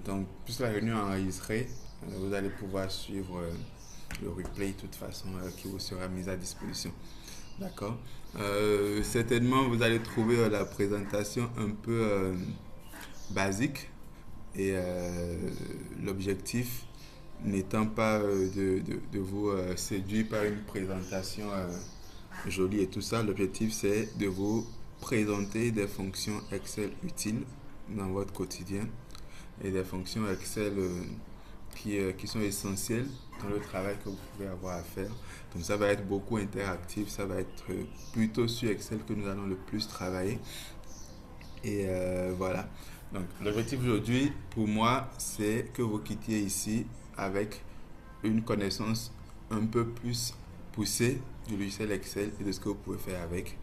Donc, puisque la réunion est enregistrée, vous allez pouvoir suivre le replay de toute façon qui vous sera mis à disposition. D'accord. Certainement, vous allez trouver la présentation un peu basique et l'objectif n'étant pas de vous séduire par une présentation jolie et tout ça. L'objectif, c'est de vous présenter des fonctions Excel utiles dans votre quotidien et des fonctions Excel qui sont essentielles dans le travail que vous pouvez avoir à faire. Donc ça va être beaucoup interactif, ça va être plutôt sur Excel que nous allons le plus travailler. Et voilà. Donc l'objectif aujourd'hui pour moi, c'est que vous quittiez ici avec une connaissance un peu plus poussée du logiciel Excel et de ce que vous pouvez faire avec.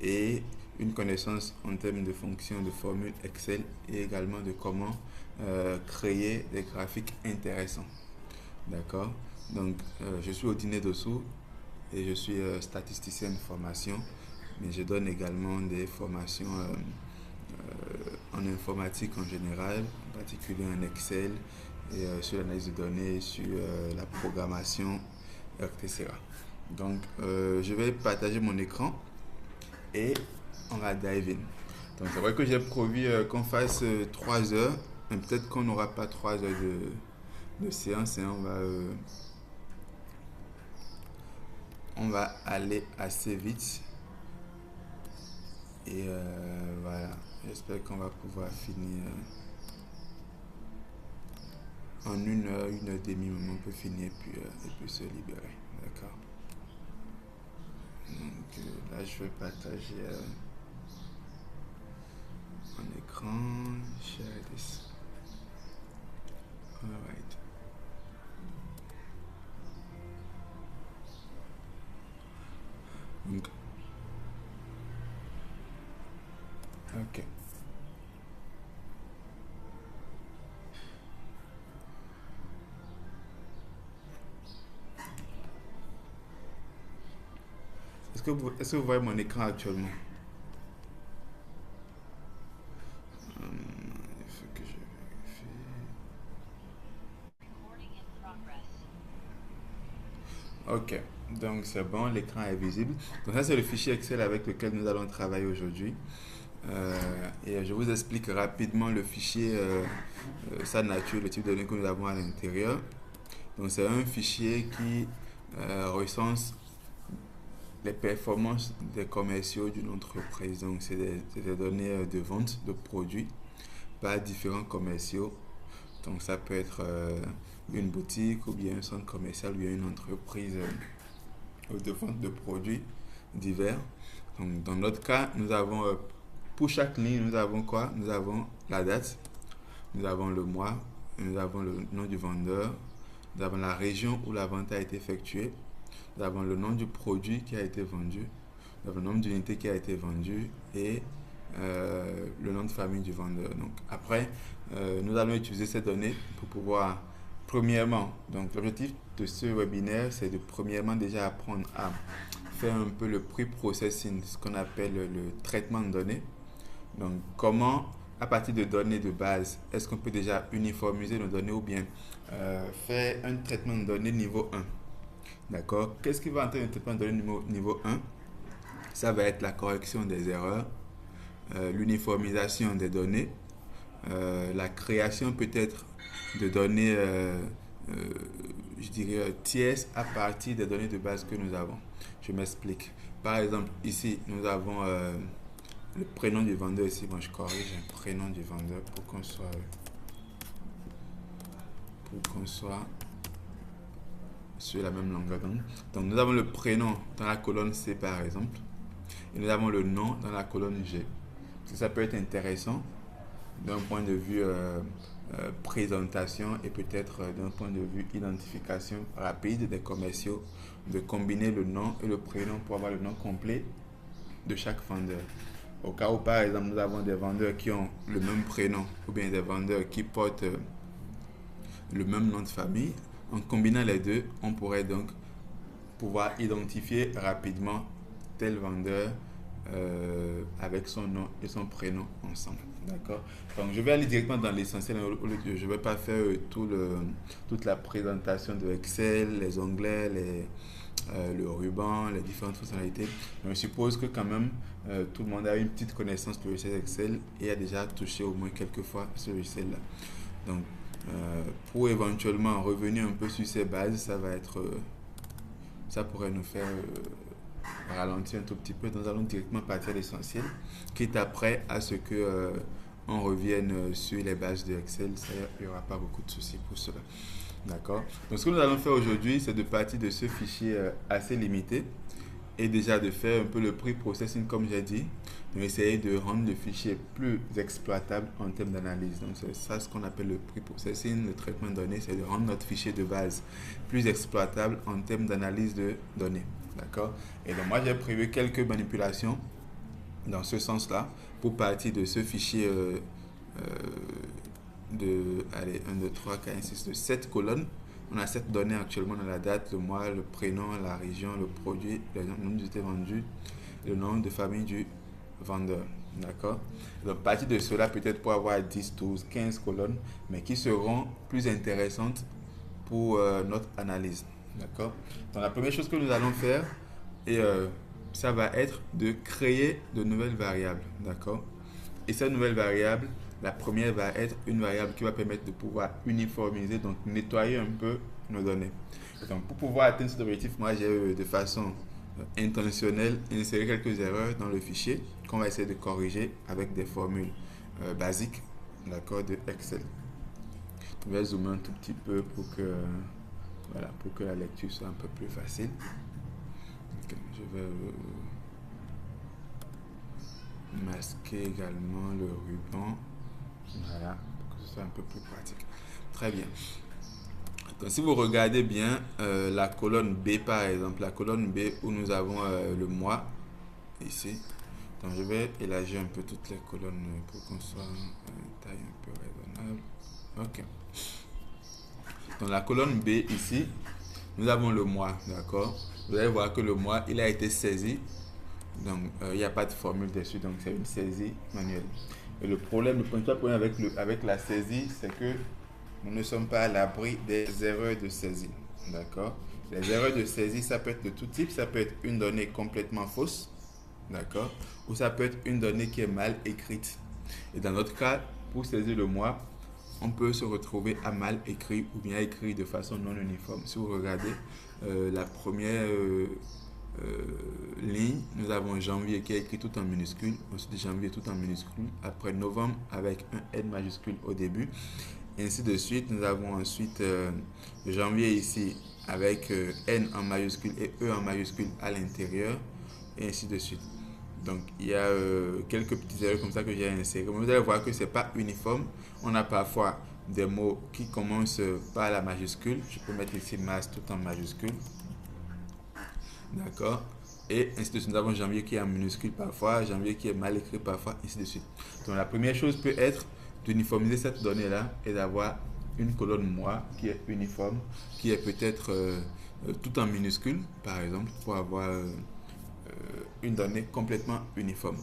Et une connaissance en termes de fonctions, de formules Excel et également de comment créer des graphiques intéressants. D'accord. Donc, je suis Odiné Dossou et je suis statisticien de formation, mais je donne également des formations en informatique en général, en particulier en Excel et sur l'analyse de données, sur la programmation, etc. Donc, je vais partager mon écran et on va dive in. Donc, c'est vrai que j'ai prévu qu'on fasse 3 heures, mais peut-être qu'on n'aura pas 3 heures de séance et on va aller assez vite. Et voilà, j'espère qu'on va pouvoir finir en 1 heure, 1 heure et demie, on peut finir et puis se libérer. D'accord. Donc là, je vais partager mon écran. Share this. Alright. Donc, ok. Est-ce que vous voyez mon écran actuellement? Il faut que je vérifie. Ok, donc c'est bon, l'écran est visible. Donc ça c'est le fichier Excel avec lequel nous allons travailler aujourd'hui. Et je vous explique rapidement le fichier, sa nature, le type de données que nous avons à l'intérieur. Donc c'est un fichier qui recense les performances des commerciaux d'une entreprise. Donc c'est des données de vente de produits par différents commerciaux. Donc ça peut être une boutique ou bien un centre commercial ou bien une entreprise de vente de produits divers. Donc dans notre cas, nous avons pour chaque ligne, nous avons quoi? Nous avons la date, nous avons le mois, nous avons le nom du vendeur, nous avons la région où la vente a été effectuée, nous avons le nom du produit qui a été vendu, nous avons le nombre d'unités qui a été vendu et le nom de famille du vendeur. Donc après, nous allons utiliser ces données pour pouvoir, premièrement, donc l'objectif de ce webinaire, c'est de premièrement déjà apprendre à faire un peu le pre-processing, ce qu'on appelle le traitement de données. Donc comment, à partir de données de base, est-ce qu'on peut déjà uniformiser nos données ou bien faire un traitement de données niveau 1. D'accord. Qu'est-ce qui va entrer dans le traitement de données niveau 1? Ça va être la correction des erreurs, l'uniformisation des données, la création peut-être de données, je dirais, tierces à partir des données de base que nous avons. Je m'explique. Par exemple, ici, nous avons le prénom du vendeur. Ici, bon, je corrige un prénom du vendeur pour qu'on soit sur la même longueur d'onde. Donc, nous avons le prénom dans la colonne C, par exemple, et nous avons le nom dans la colonne G. Ça peut être intéressant d'un point de vue présentation et peut-être d'un point de vue identification rapide des commerciaux, de combiner le nom et le prénom pour avoir le nom complet de chaque vendeur. Au cas où, par exemple, nous avons des vendeurs qui ont le même prénom ou bien des vendeurs qui portent le même nom de famille, en combinant les deux, on pourrait donc pouvoir identifier rapidement tel vendeur avec son nom et son prénom ensemble. D'accord. Donc, je vais aller directement dans l'essentiel. Je ne vais pas faire toute la présentation de Excel, les onglets, le ruban, les différentes fonctionnalités. Mais je suppose que quand même, tout le monde a une petite connaissance du logiciel Excel et a déjà touché au moins quelques fois ce logiciel-là. Donc, pour éventuellement revenir un peu sur ces bases, ça pourrait nous faire ralentir un tout petit peu. Nous allons directement partir à l'essentiel, quitte après à ce que on revienne sur les bases de Excel. Il n'y aura pas beaucoup de soucis pour cela. D'accord. Donc, ce que nous allons faire aujourd'hui, c'est de partir de ce fichier assez limité et déjà de faire un peu le pre-processing, comme j'ai dit. Donc, essayer de rendre le fichier plus exploitable en termes d'analyse. Donc, c'est ça ce qu'on appelle le pre-processing, le traitement de données, c'est de rendre notre fichier de base plus exploitable en termes d'analyse de données. D'accord. Et donc, moi, j'ai prévu quelques manipulations dans ce sens-là pour partir de ce fichier allez, 1, 2, 3, 4, 5, 6, de 7 colonnes. On a 7 données actuellement dans la date, le mois, le prénom, la région, le produit, le nombre d'unités vendues, le nom de famille du vendeur. D'accord. Donc, à partir de cela, peut-être pour avoir 10, 12, 15 colonnes, mais qui seront plus intéressantes pour notre analyse. D'accord. Donc, la première chose que nous allons faire, et ça va être de créer de nouvelles variables. D'accord. Et cette nouvelle variable, la première va être une variable qui va permettre de pouvoir uniformiser, donc nettoyer un peu nos données. Donc, pour pouvoir atteindre cet objectif, moi j'ai de façon intentionnelle inséré quelques erreurs dans le fichier qu'on va essayer de corriger avec des formules basiques, d'accord, de Excel. Je vais zoomer un tout petit peu pour que, voilà, pour que la lecture soit un peu plus facile. Okay, je vais masquer également le ruban. Voilà, pour que ce soit un peu plus pratique. Très bien. Donc, si vous regardez bien la colonne B par exemple, la colonne B où nous avons le mois, ici. Donc, je vais élargir un peu toutes les colonnes pour qu'on soit à une taille un peu raisonnable. Ok. Dans la colonne B ici, nous avons le mois, d'accord. Vous allez voir que le mois, il a été saisi. Donc, il n'y a pas de formule dessus, donc c'est une saisie manuelle. Et le principal problème avec la saisie, c'est que nous ne sommes pas à l'abri des erreurs de saisie. D'accord. Les erreurs de saisie, ça peut être de tout type. Ça peut être une donnée complètement fausse. D'accord. Ou ça peut être une donnée qui est mal écrite. Et dans notre cas, pour saisir le mois, on peut se retrouver à mal écrit ou bien écrit de façon non uniforme. Si vous regardez la première ligne, nous avons janvier qui est écrit tout en minuscule, ensuite janvier tout en minuscule, après novembre avec un N majuscule au début, et ainsi de suite. Nous avons ensuite janvier ici avec N en majuscule et E en majuscule à l'intérieur, et ainsi de suite. Donc il y a quelques petites erreurs comme ça que j'ai insérées. Vous allez voir que ce n'est pas uniforme. On a parfois des mots qui commencent par la majuscule. Je peux mettre ici masse tout en majuscule. D'accord. Et ainsi de suite. Nous avons janvier qui est en minuscule parfois, janvier qui est mal écrit parfois, ainsi de suite. Donc la première chose peut être d'uniformiser cette donnée-là et d'avoir une colonne mois qui est uniforme, qui est peut-être tout en minuscule, par exemple, pour avoir une donnée complètement uniforme.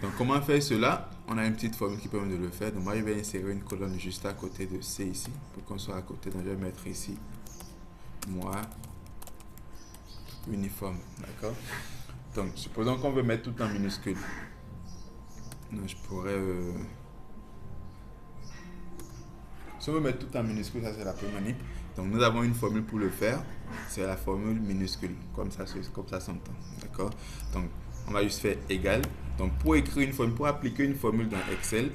Donc comment faire cela? On a une petite formule qui permet de le faire. Donc moi je vais insérer une colonne juste à côté de C ici, pour qu'on soit à côté. Donc je vais mettre ici mois uniforme, d'accord. Donc supposons qu'on veut mettre tout en minuscule. Donc je pourrais si on veut mettre tout en minuscule, ça c'est la première manip. Donc nous avons une formule pour le faire, c'est la formule minuscule, comme ça s'entend, d'accord. Donc on va juste faire égal. Donc pour écrire une formule, pour appliquer une formule dans Excel,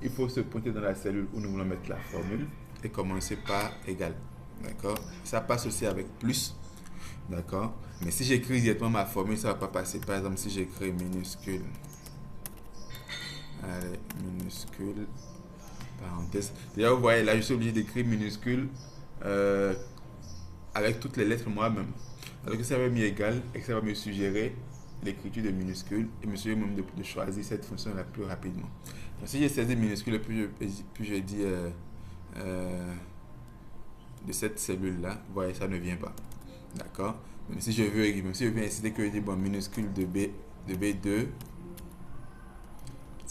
il faut se pointer dans la cellule où nous voulons mettre la formule et commencer par égal, d'accord. Ça passe aussi avec plus, d'accord. Mais si j'écris directement ma formule, ça ne va pas passer. Par exemple, si j'écris minuscule, allez, minuscule, parenthèse. D'ailleurs, vous voyez, là, je suis obligé d'écrire minuscule avec toutes les lettres moi-même. Alors que ça va mis égal et que ça va me suggérer l'écriture de minuscule et me suggérer même de choisir cette fonction la plus rapidement. Donc, si j'ai saisi minuscule, puis je dis de cette cellule-là, vous voyez, ça ne vient pas. D'accord. Même si je veux inciter que je dis bon, minuscule de B2,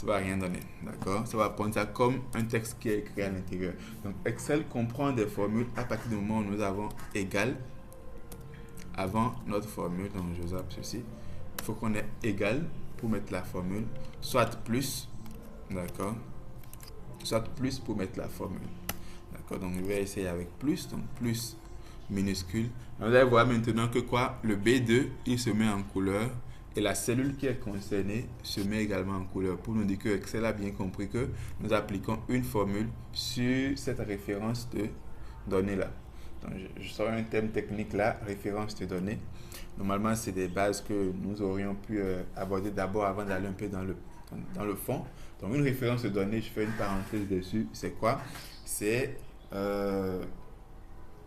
ça va rien donner, d'accord? Ça va prendre ça comme un texte qui est écrit à l'intérieur. Donc Excel comprend des formules à partir du moment où nous avons égal avant notre formule. Donc je zappe ceci. Il faut qu'on ait égal pour mettre la formule, soit plus, d'accord? Soit plus pour mettre la formule. D'accord, donc je vais essayer avec plus, donc plus minuscule. Vous allez voir maintenant que quoi, le B2, il se met en couleur et la cellule qui est concernée se met également en couleur pour nous dire que Excel a bien compris que nous appliquons une formule sur cette référence de données là. Donc je sors un terme technique là, référence de données. Normalement, c'est des bases que nous aurions pu aborder d'abord avant d'aller un peu dans le fond. Donc une référence de données, je fais une parenthèse dessus, c'est quoi? C'est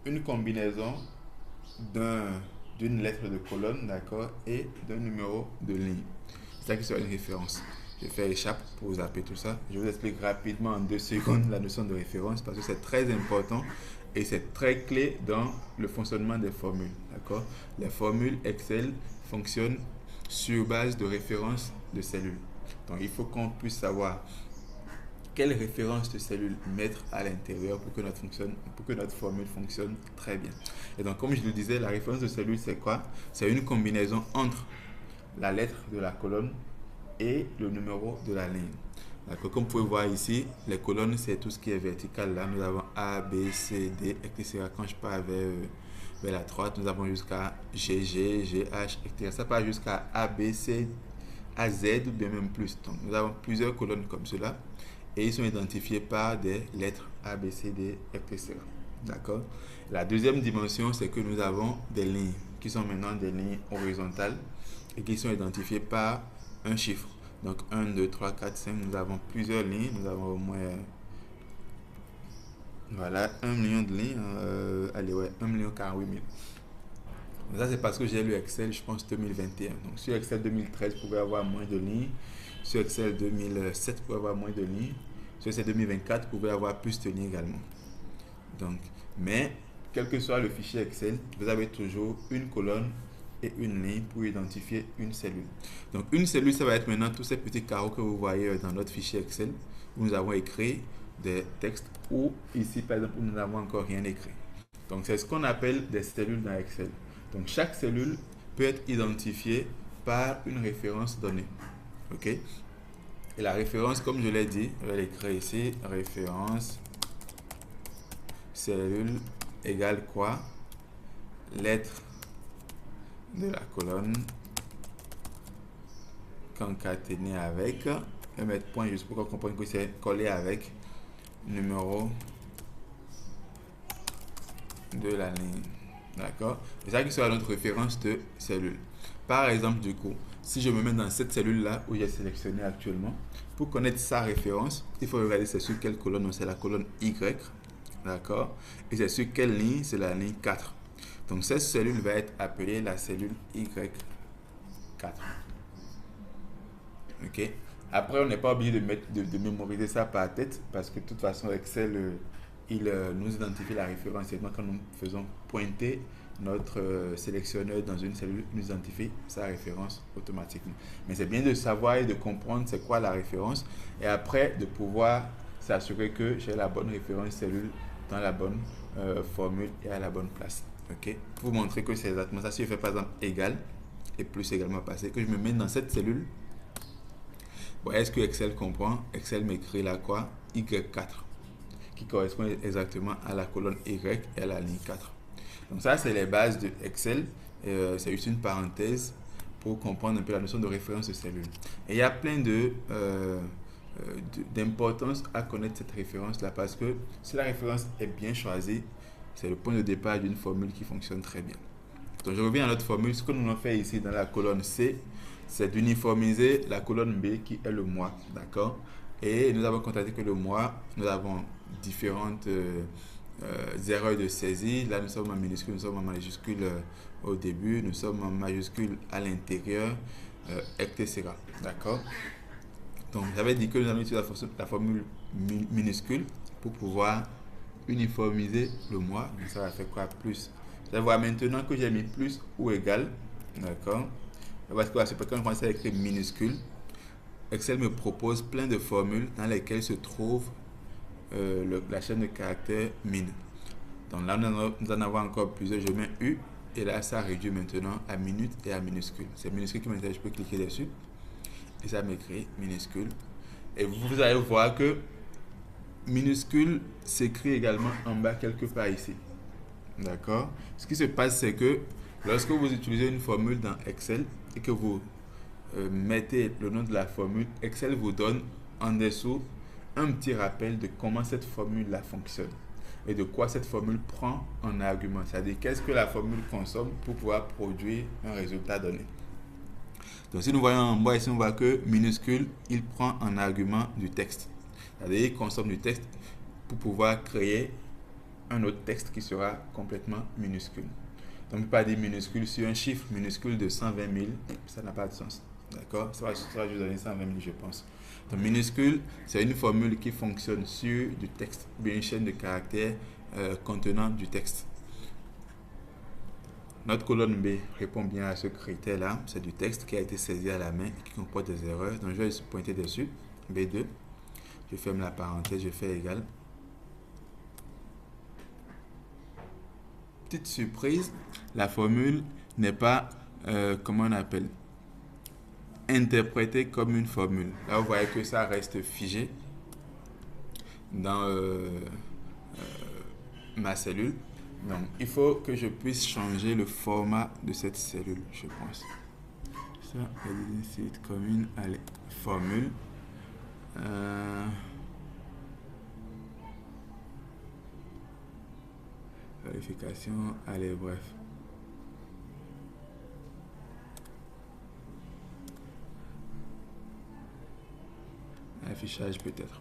une combinaison d'une lettre de colonne, d'accord, et d'un numéro de ligne. C'est ça qui sera une référence. Je fais échappe pour zapper tout ça. Je vous explique rapidement en 2 secondes la notion de référence parce que c'est très important et c'est très clé dans le fonctionnement des formules, d'accord. Les formules Excel fonctionnent sur base de références de cellules. Donc il faut qu'on puisse savoir quelle référence de cellule mettre à l'intérieur pour que notre formule fonctionne très bien. Et donc, comme je le disais, la référence de cellule, c'est quoi? C'est une combinaison entre la lettre de la colonne et le numéro de la ligne. D'accord. Comme vous pouvez voir ici, les colonnes, c'est tout ce qui est vertical. Là, nous avons A, B, C, D, etc. Quand je pars vers la droite, nous avons jusqu'à G, G, G, H, etc. Ça part jusqu'à A, B, C, A, Z ou bien même plus. Donc, nous avons plusieurs colonnes comme cela. Et ils sont identifiés par des lettres A, B, C, D, etc. D'accord? La deuxième dimension, c'est que nous avons des lignes qui sont maintenant des lignes horizontales et qui sont identifiées par un chiffre. Donc 1, 2, 3, 4, 5, nous avons plusieurs lignes. Nous avons au moins, voilà, 1 million de lignes. Allez, ouais, 1 million 48 000. Ça, c'est parce que j'ai lu Excel, je pense, 2021. Donc sur Excel 2013, vous pouvez avoir moins de lignes. Sur Excel 2007, vous pouvez avoir moins de lignes. Sur Excel 2024, vous pouvez avoir plus de lignes également. Donc, mais, quel que soit le fichier Excel, vous avez toujours une colonne et une ligne pour identifier une cellule. Donc, une cellule, ça va être maintenant tous ces petits carreaux que vous voyez dans notre fichier Excel, où nous avons écrit des textes, ou ici, par exemple, où nous n'avons encore rien écrit. Donc, c'est ce qu'on appelle des cellules dans Excel. Donc, chaque cellule peut être identifiée par une référence donnée. OK? Et la référence, comme je l'ai dit, je vais l'écrire ici, référence cellule égale quoi? Lettre de la colonne concaténée avec, je vais mettre point juste pour qu'on comprenne que c'est collé avec numéro de la ligne. D'accord? C'est ça qui sera notre référence de cellule. Par exemple, du coup, si je me mets dans cette cellule-là où j'ai sélectionné actuellement, pour connaître sa référence, il faut regarder c'est sur quelle colonne. C'est la colonne Y. D'accord? Et c'est sur quelle ligne? C'est la ligne 4. Donc, cette cellule va être appelée la cellule Y4. OK? Après, on n'est pas obligé de mémoriser ça par tête parce que de toute façon, Excel, il nous identifie la référence. Et donc, quand nous faisons pointer notre sélectionneur dans une cellule, il nous identifie sa référence automatiquement. Mais c'est bien de savoir et de comprendre c'est quoi la référence et après de pouvoir s'assurer que j'ai la bonne référence cellule dans la bonne formule et à la bonne place. OK? Pour vous montrer que c'est exactement ça. Si je fais par exemple égal et plus également passé, que je me mets dans cette cellule, bon, est-ce que Excel comprend? Excel m'écrit là quoi? Y4 qui correspond exactement à la colonne Y et à la ligne 4. Donc ça, c'est les bases de Excel. C'est juste une parenthèse pour comprendre un peu la notion de référence de cellule. Et il y a plein d'importance à connaître cette référence-là parce que si la référence est bien choisie, c'est le point de départ d'une formule qui fonctionne très bien. Donc je reviens à notre formule. Ce que nous avons fait ici dans la colonne C, c'est d'uniformiser la colonne B qui est le mois. D'accord? Et nous avons constaté que le mois, nous avons différentes erreurs de saisie. Là, nous sommes en minuscule, nous sommes en majuscule au début, nous sommes en majuscule à l'intérieur, etc. D'accord? Donc, j'avais dit que nous avons utilisé la formule minuscule pour pouvoir uniformiser le mois. Donc, ça va faire quoi? Plus. Vous allez voir maintenant que j'ai mis plus ou égal. D'accord? Parce que quand je commence à écrire minuscule, Excel me propose plein de formules dans lesquelles se trouve la chaîne de caractères min. Donc là, nous en avons encore plusieurs. Je mets U et là, ça réduit maintenant à minute et à minuscule. C'est minuscule qui m'intéresse, je peux cliquer dessus et ça m'écrit minuscule. Et vous allez voir que minuscule s'écrit également en bas quelque part ici. D'accord? Ce qui se passe, c'est que lorsque vous utilisez une formule dans Excel et que vous mettez le nom de la formule, Excel vous donne en dessous un petit rappel de comment cette formule-là fonctionne et de quoi cette formule prend en argument. C'est-à-dire qu'est-ce que la formule consomme pour pouvoir produire un résultat donné. Donc si nous voyons en bas ici, on voit que minuscule, il prend en argument du texte. C'est-à-dire qu'il consomme du texte pour pouvoir créer un autre texte qui sera complètement minuscule. Donc on ne peut pas dire minuscule sur un chiffre minuscule de 120 000, ça n'a pas de sens. D'accord? Ça va juste donner 120 000, je pense. Donc minuscule, c'est une formule qui fonctionne sur du texte, bien une chaîne de caractères contenant du texte. Notre colonne B répond bien à ce critère-là. C'est du texte qui a été saisi à la main et qui comporte des erreurs. Donc je vais pointer dessus. B2. Je ferme la parenthèse, je fais égal. Petite surprise, la formule n'est pas, comment on appelle, interprétée comme une formule. Là, vous voyez que ça reste figé dans ma cellule. Donc, il faut que je puisse changer le format de cette cellule, je pense. Ça, c'est commune, allez, formule. Vérification, allez, bref. Affichage peut-être.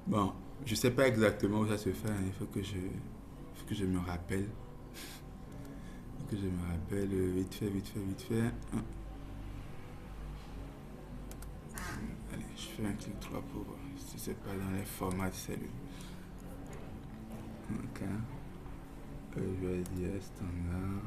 Bon, je sais pas exactement où ça se fait. Il faut que je me rappelle. Il faut que je me rappelle vite fait. Allez, je fais un clic droit pour voir si c'est pas dans les formats de cellules. Ok. Je vais dire standard.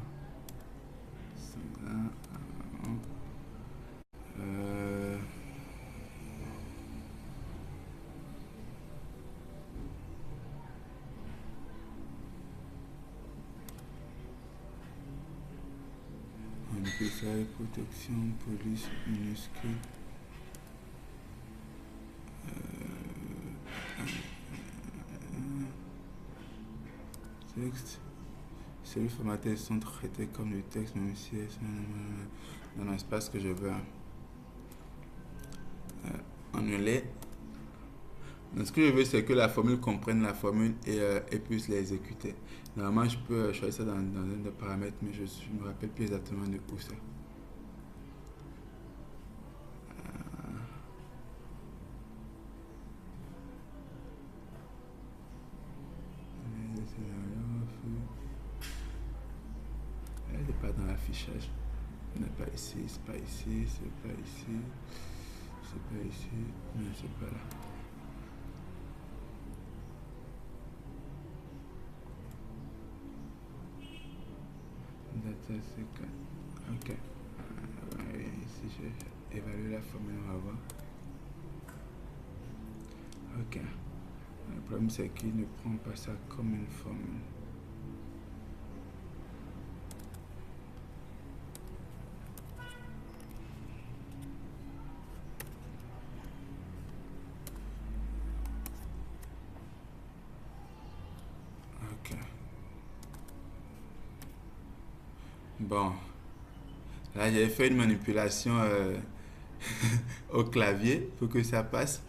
Détail, protection, police, minuscule. Texte. Celui formatés sont traités comme du texte, même si elles sont dans l'espace que je veux. Annuler. Donc, ce que je veux, c'est que la formule comprenne la formule et puisse l'exécuter. Normalement, je peux choisir ça dans un des paramètres, mais je ne me rappelle plus exactement de où c'est. Elle n'est pas dans l'affichage. Elle n'est pas ici, c'est pas ici, c'est pas ici, c'est pas ici, non, c'est pas là. Data c'est ok. Ici j'ai évalué la formule, on va voir. Ok. Le problème c'est qu'il ne prend pas ça comme une formule. Ok. Bon. Là j'ai fait une manipulation au clavier pour que ça passe.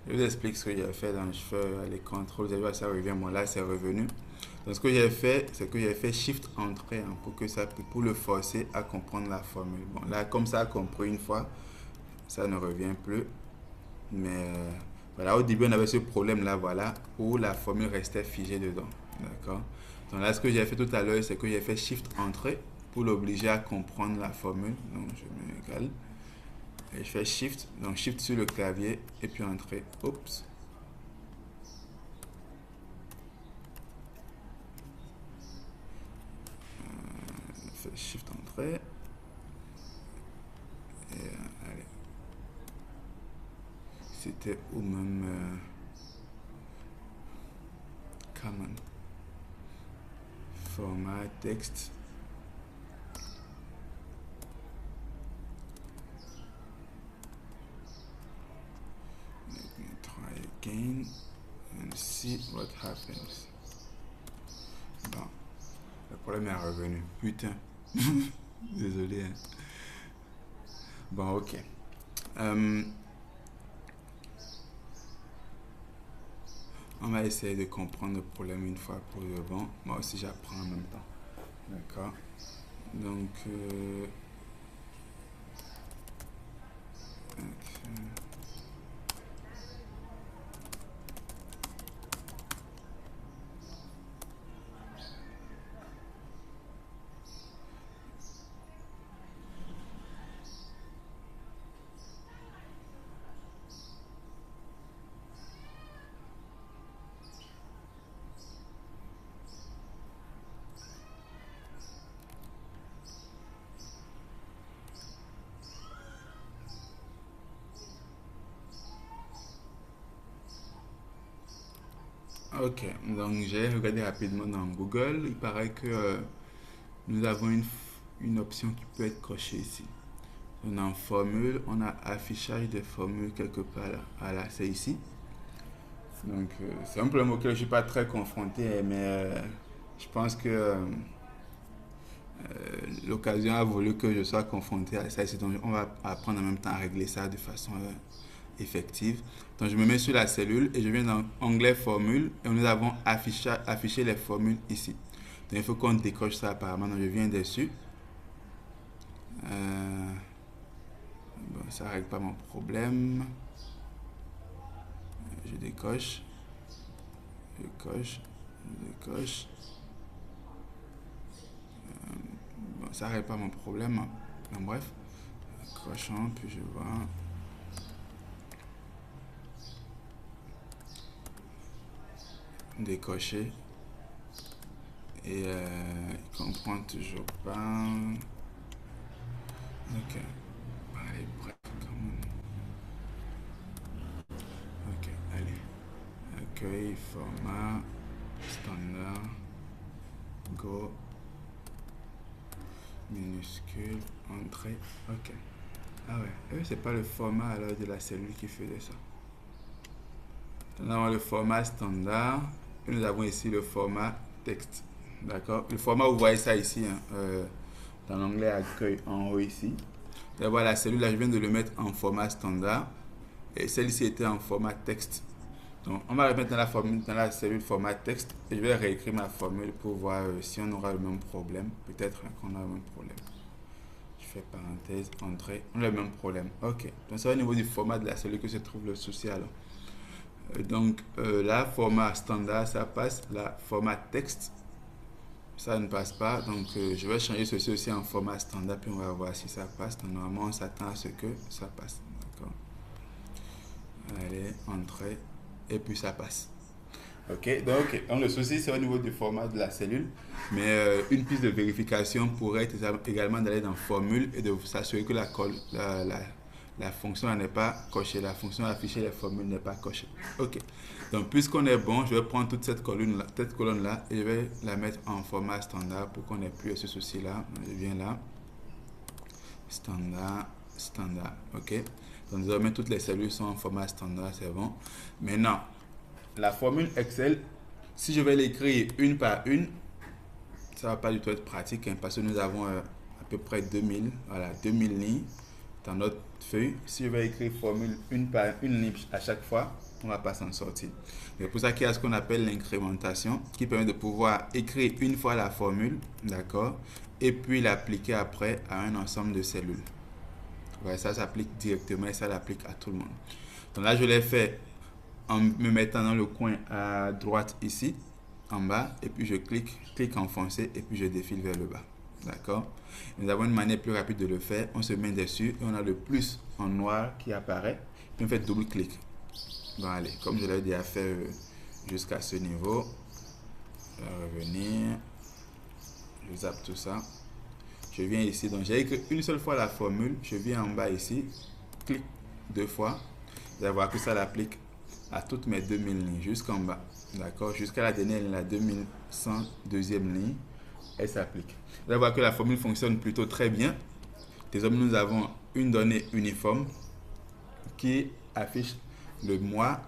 Je vous explique ce que j'ai fait. Donc je fais les contrôles, vous avez vu, ça revient. Moi là c'est revenu. Donc ce que j'ai fait, c'est que j'ai fait Shift Entrée hein, pour le forcer à comprendre la formule. Bon là comme ça a compris une fois, ça ne revient plus. Mais voilà, au début on avait ce problème là, voilà, où la formule restait figée dedans. D'accord. Donc là ce que j'ai fait tout à l'heure, c'est que j'ai fait Shift Entrée pour l'obliger à comprendre la formule. Donc je mets égal. Et je fais Shift, donc Shift sur le clavier et puis Entrée. Oups. Shift entrée. Et allez. C'était au même common. Format texte. Let me try again and see what happens. Bon, le problème est revenu. Putain. Désolé. Hein. Bon, ok. On va essayer de comprendre le problème une fois pour le bon. Moi aussi, j'apprends en même temps. D'accord. Donc, ok, donc j'ai regardé rapidement dans Google. Il paraît que nous avons une option qui peut être cochée ici. On a en formule, on a affichage des formules quelque part là. Voilà, c'est ici. Donc c'est un problème auquel je ne suis pas très confronté, mais je pense que l'occasion a voulu que je sois confronté à ça. Donc on va apprendre en même temps à régler ça de façon effective. Donc je me mets sur la cellule et je viens dans onglet formule et nous avons affiché les formules ici. Donc il faut qu'on décoche ça apparemment. Donc je viens dessus. Bon, ça ne règle pas mon problème. Je décoche. Je coche. Je décoche. Bon, ça ne règle pas mon problème. Donc, bref. Cochons, puis je vois. Décocher. Et il comprend toujours pas. Ok. Allez, bref, ok, allez. Accueil, format, standard, go, minuscule, entrée. Ok. Ah ouais, c'est pas le format alors de la cellule qui faisait ça. Nous avons le format standard et nous avons ici le format texte. D'accord. Le format, vous voyez ça ici, hein, dans l'onglet accueil en haut ici. D'abord, la cellule, là, je viens de le mettre en format standard. Et celle-ci était en format texte. Donc, on va le mettre dans la cellule format texte. Et je vais réécrire ma formule pour voir si on aura le même problème. Peut-être qu'on a le même problème. Je fais parenthèse, entrée. On a le même problème. Ok. Donc, c'est au niveau du format de la cellule que se trouve le souci alors. Donc, là, format standard, ça passe. Là, format texte, ça ne passe pas. Donc, je vais changer ceci aussi en format standard. Puis, on va voir si ça passe. Donc, normalement, on s'attend à ce que ça passe. D'accord. Allez, entrée. Et puis, ça passe. Ok, donc le souci, c'est au niveau du format de la cellule. Mais une piste de vérification pourrait être également d'aller dans formule et de s'assurer que la fonction n'est pas cochée. La fonction afficher les formules n'est pas cochée. Ok, donc puisqu'on est bon, je vais prendre toute cette colonne-là et je vais la mettre en format standard pour qu'on n'ait plus ce souci-là. Je viens là. Standard, standard. Ok, donc désormais toutes les cellules sont en format standard, c'est bon. Maintenant, la formule Excel, si je vais l'écrire une par une, ça ne va pas du tout être pratique, hein, parce que nous avons à peu près 2000 lignes dans notre feuille. Si je vais écrire formule une par une ligne à chaque fois, on ne va pas s'en sortir. C'est pour ça qu'il y a ce qu'on appelle l'incrémentation, qui permet de pouvoir écrire une fois la formule, d'accord, et puis l'appliquer après à un ensemble de cellules. Ouais, ça s'applique directement et ça l'applique à tout le monde. Donc là, je l'ai fait en me mettant dans le coin à droite ici, en bas, et puis je clique enfoncé et puis je défile vers le bas. D'accord. Nous avons une manière plus rapide de le faire. On se met dessus et on a le plus en noir qui apparaît. Puis on fait double-clic. Bon, allez, comme je l'ai déjà fait jusqu'à ce niveau, je vais revenir. Je zappe tout ça. Je viens ici, donc j'ai écrit une seule fois la formule, je viens en bas ici, clique 2 fois, vous allez voir que ça l'applique à toutes mes 2000 lignes, jusqu'en bas, d'accord, jusqu'à la dernière ligne, la 2102e ligne, elle s'applique. Vous allez voir que la formule fonctionne plutôt très bien. Désormais, nous avons une donnée uniforme qui affiche le mois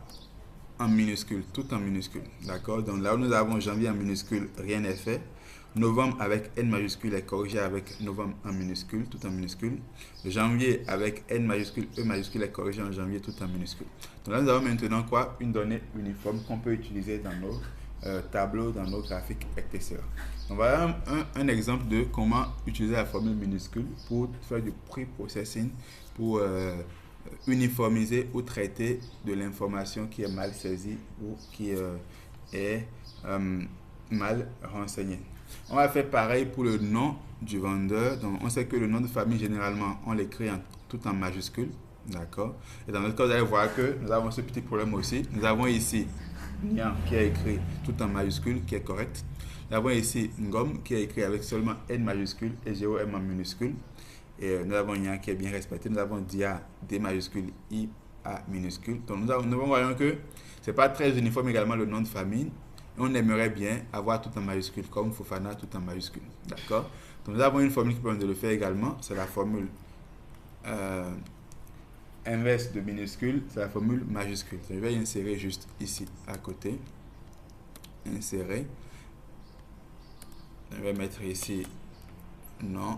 en minuscule, tout en minuscule, d'accord. Donc là où nous avons janvier en minuscule, rien n'est fait. Novembre avec N majuscule est corrigé avec novembre en minuscule, tout en minuscule. Janvier avec N majuscule, E majuscule est corrigé en janvier, tout en minuscule. Donc là, nous avons maintenant quoi? Une donnée uniforme qu'on peut utiliser dans nos tableaux, dans nos graphiques, etc. Donc voilà un exemple de comment utiliser la formule minuscule pour faire du pre-processing, pour uniformiser ou traiter de l'information qui est mal saisie ou qui est mal renseignée. On va faire pareil pour le nom du vendeur. Donc, on sait que le nom de famille, généralement, on l'écrit tout en majuscule. D'accord. Et dans notre cas, vous allez voir que nous avons ce petit problème aussi. Nous avons ici Nian qui a écrit tout en majuscule, qui est correct. Nous avons ici Ngom qui a écrit avec seulement N majuscule et GOM en minuscule. Et nous avons Nian qui est bien respecté. Nous avons Dia, D majuscule, I, A minuscule. Donc, nous voyons que ce n'est pas très uniforme également le nom de famille. On aimerait bien avoir tout en majuscule, comme Fofana tout en majuscule. D'accord. Donc nous avons une formule qui permet de le faire également. C'est la formule inverse de minuscule. C'est la formule majuscule. Donc, je vais insérer juste ici à côté. Insérer. Je vais mettre ici non.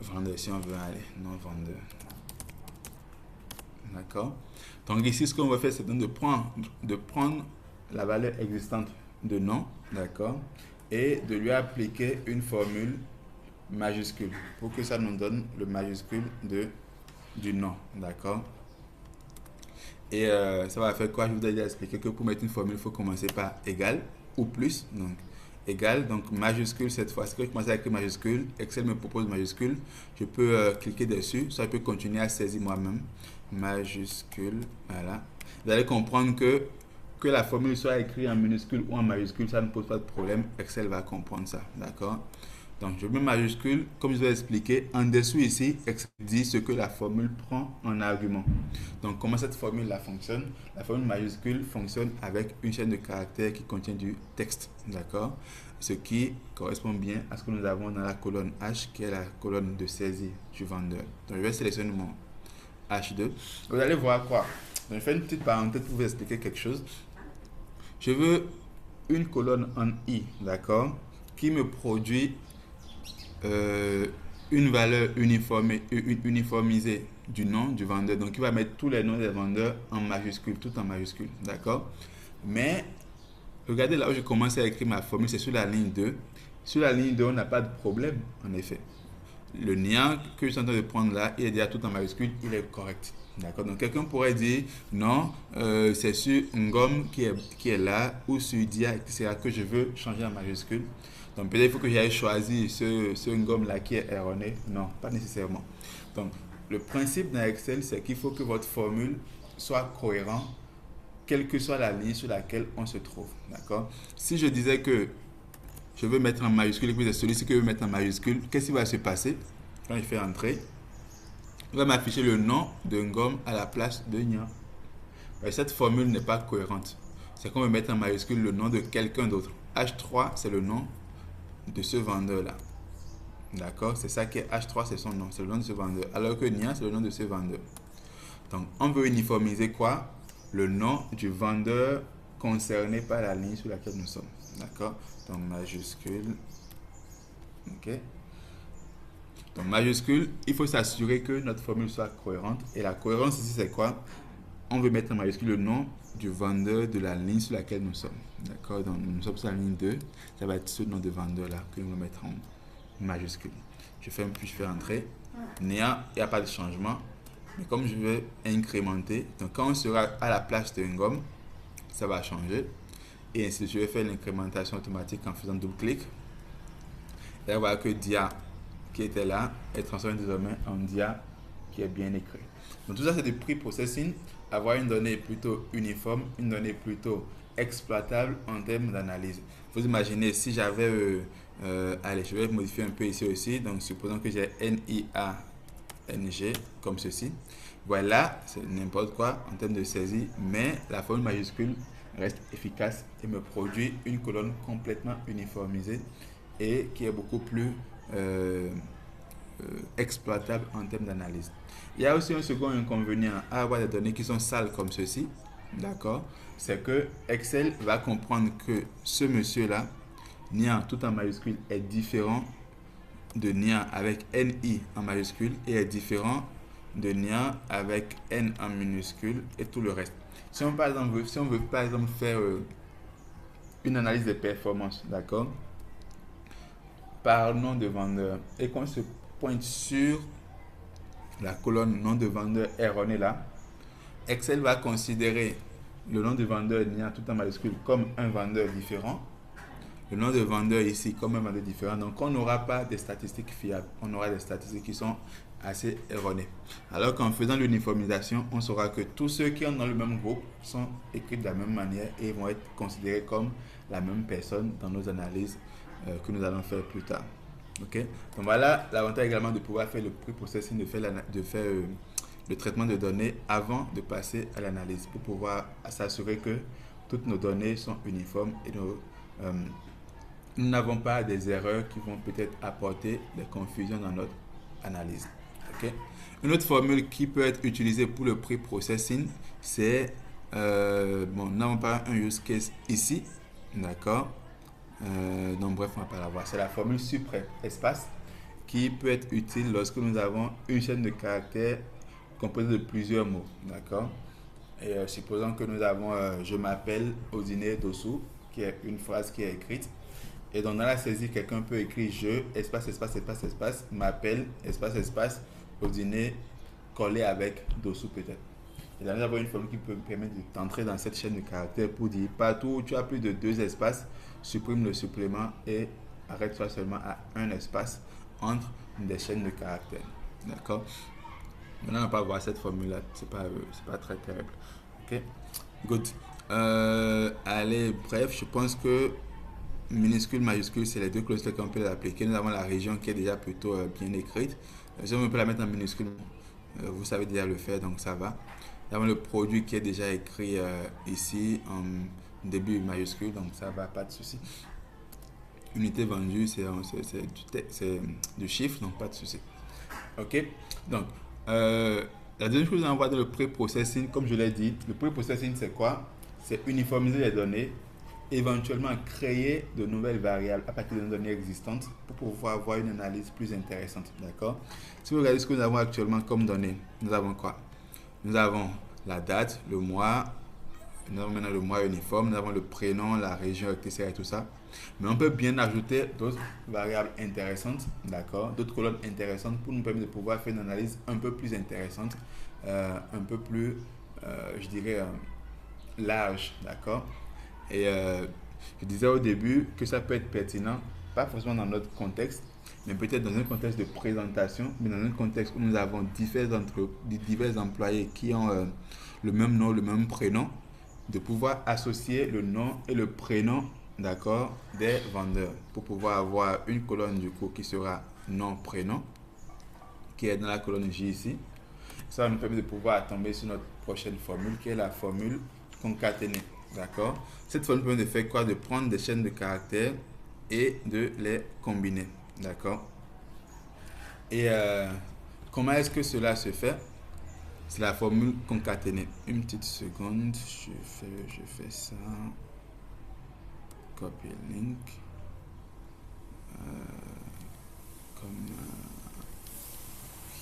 Vendeur, si on veut aller. Non vendeur. D'accord. Donc ici, ce qu'on va faire, c'est de prendre la valeur existante de nom, d'accord, et de lui appliquer une formule majuscule pour que ça nous donne le majuscule du nom, d'accord. Et ça va faire quoi? Je vous ai déjà expliqué que pour mettre une formule, il faut commencer par égal ou plus. Donc égal, donc majuscule cette fois. Si je commence avec majuscule, Excel me propose majuscule, je peux cliquer dessus, ça peut continuer à saisir moi-même. Majuscule, voilà. Vous allez comprendre que la formule soit écrite en minuscule ou en majuscule, ça ne pose pas de problème. Excel va comprendre ça, d'accord? Donc, je mets majuscule, comme je vous ai expliqué. En dessous ici, Excel dit ce que la formule prend en argument. Donc, comment cette formule-là fonctionne? La formule majuscule fonctionne avec une chaîne de caractères qui contient du texte, d'accord? Ce qui correspond bien à ce que nous avons dans la colonne H, qui est la colonne de saisie du vendeur. Donc, je vais sélectionner mon H2. Vous allez voir quoi? Donc, je fais une petite parenthèse pour vous expliquer quelque chose. Je veux une colonne en I, d'accord, qui me produit une valeur uniformisée du nom du vendeur. Donc, il va mettre tous les noms des vendeurs en majuscule, tout en majuscule, d'accord. Mais, regardez là où je commence à écrire ma formule, c'est sur la ligne 2. Sur la ligne 2, on n'a pas de problème, en effet. Le Nian que je suis en train de prendre là, il est déjà tout en majuscule, il est correct. D'accord. Donc quelqu'un pourrait dire non, c'est sur Ngom qui est là ou sur Dia, etc. que je veux changer en majuscule. Donc peut-être il faut que j'aille choisir ce Ngom là qui est erroné. Non, pas nécessairement. Donc le principe dans Excel, c'est qu'il faut que votre formule soit cohérente, quelle que soit la ligne sur laquelle on se trouve. D'accord. Si je disais que je veux mettre en majuscule et que c'est celui-ci que je veux mettre en majuscule, qu'est-ce qui va se passer quand je fais entrer? Il va m'afficher le nom de Ngom à la place de Nian. Cette formule n'est pas cohérente. C'est qu'on veut mettre en majuscule le nom de quelqu'un d'autre. H3, c'est le nom de ce vendeur-là. D'accord? C'est ça qui est H3, c'est son nom, c'est le nom de ce vendeur. Alors que Nian, c'est le nom de ce vendeur. Donc, on veut uniformiser quoi? Le nom du vendeur concerné par la ligne sur laquelle nous sommes. D'accord? Donc, majuscule. OK? Donc, majuscule, il faut s'assurer que notre formule soit cohérente. Et la cohérence ici, c'est quoi? On veut mettre en majuscule le nom du vendeur de la ligne sur laquelle nous sommes. D'accord? Donc, nous sommes sur la ligne 2. Ça va être ce nom de vendeur-là que nous allons mettre en majuscule. Je fais un plus, je fais entrer. Il n'y a pas de changement. Mais comme je veux incrémenter, donc quand on sera à la place de Ngom, ça va changer. Et ainsi, je vais faire l'incrémentation automatique en faisant double-clic. Et on va voir que Dia, qui était là, est transformé désormais en Dia, qui est bien écrit. Donc tout ça, c'est du pre-processing. Avoir une donnée plutôt uniforme, une donnée plutôt exploitable en termes d'analyse. Vous imaginez si j'avais, allez, je vais modifier un peu ici aussi. Donc, supposons que j'ai NIANG comme ceci. Voilà, c'est n'importe quoi en termes de saisie, mais la formule majuscule reste efficace et me produit une colonne complètement uniformisée et qui est beaucoup plus exploitable en termes d'analyse. Il y a aussi un second inconvénient à avoir des données qui sont sales comme ceci, d'accord? C'est que Excel va comprendre que ce monsieur-là, NIA tout en majuscule, est différent de NIA avec NI en majuscule et est différent de NIA avec N en minuscule et tout le reste. Si on, par exemple, si on veut par exemple faire une analyse de performance, d'accord, par nom de vendeur et qu'on se pointe sur la colonne nom de vendeur erroné là, Excel va considérer le nom de vendeur NIA tout en majuscule comme un vendeur différent, le nom de vendeur ici comme un vendeur différent. Donc on n'aura pas des statistiques fiables, on aura des statistiques qui sont assez erronées. Alors qu'en faisant l'uniformisation, on saura que tous ceux qui sont dans le même groupe sont écrits de la même manière et vont être considérés comme la même personne dans nos analyses que nous allons faire plus tard. Ok, donc voilà l'avantage également de pouvoir faire le pre-processing, de faire le traitement de données avant de passer à l'analyse pour pouvoir s'assurer que toutes nos données sont uniformes et nous n'avons pas des erreurs qui vont peut-être apporter des confusions dans notre analyse. Okay? Une autre formule qui peut être utilisée pour le pre-processing, c'est, bon, nous n'avons pas un use case ici, d'accord? Donc bref, on ne va pas la voir. C'est la formule suprême espace qui peut être utile lorsque nous avons une chaîne de caractères composée de plusieurs mots, d'accord? Et supposons que nous avons je m'appelle Odine Dossou, qui est une phrase qui est écrite. Et donc dans la saisie, quelqu'un peut écrire je, espace, espace, espace, espace, m'appelle, espace, espace, Odine, collé avec Dossou peut-être. Et là, nous avons une formule qui peut permettre d'entrer dans cette chaîne de caractères pour dire partout où tu as plus de deux espaces, supprime le supplément et arrête-toi seulement à un espace entre des chaînes de caractères. D'accord? Maintenant, on va pas voir cette formule-là, c'est pas très terrible. Ok? Good. Allez, bref, je pense que minuscule, majuscule, c'est les deux clauses qu'on peut appliquer. Nous avons la région qui est déjà plutôt bien écrite. Si on peut la mettre en minuscule, vous savez déjà le faire, donc ça va. Nous avons le produit qui est déjà écrit ici en début majuscule, donc ça va, pas de souci. Unité vendue, c'est du chiffre, donc pas de souci. Ok, donc la deuxième chose, on va dans le pre-processing, comme je l'ai dit. Le pre-processing, c'est quoi? C'est uniformiser les données, éventuellement créer de nouvelles variables à partir de données existantes pour pouvoir avoir une analyse plus intéressante. D'accord? Si vous regardez ce que nous avons actuellement comme données, nous avons quoi? Nous avons la date, le mois, nous avons maintenant le mois uniforme, nous avons le prénom, la région, etc. et tout ça. Mais on peut bien ajouter d'autres variables intéressantes, d'accord, d'autres colonnes intéressantes pour nous permettre de pouvoir faire une analyse un peu plus intéressante, un peu plus, je dirais, large, d'accord. Et je disais au début que ça peut être pertinent, pas forcément dans notre contexte, mais peut-être dans un contexte de présentation, mais dans un contexte où nous avons divers employés qui ont le même nom, le même prénom, de pouvoir associer le nom et le prénom, d'accord, des vendeurs pour pouvoir avoir une colonne du coup qui sera nom, prénom, qui est dans la colonne J ici. Ça va nous permettre de pouvoir tomber sur notre prochaine formule qui est la formule concaténée. D'accord? Cette formule permet de faire quoi? De prendre des chaînes de caractères et de les combiner. D'accord? Et comment est-ce que cela se fait? C'est la formule concaténée. Une petite seconde, je fais ça. Copy link. Comme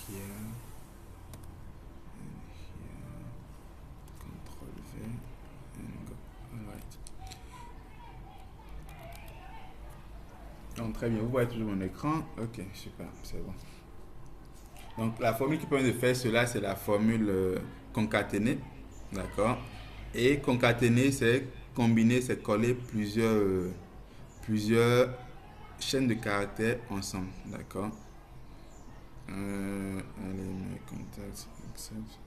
here. Ctrl V. And go. Alright. Donc très bien, vous voyez toujours mon écran. Ok, super, c'est bon. Donc la formule qui permet de faire cela, c'est la formule concaténée. D'accord? Et concaténer, c'est combiner, c'est coller plusieurs chaînes de caractères ensemble. D'accord? Allez, mes contacts, accept.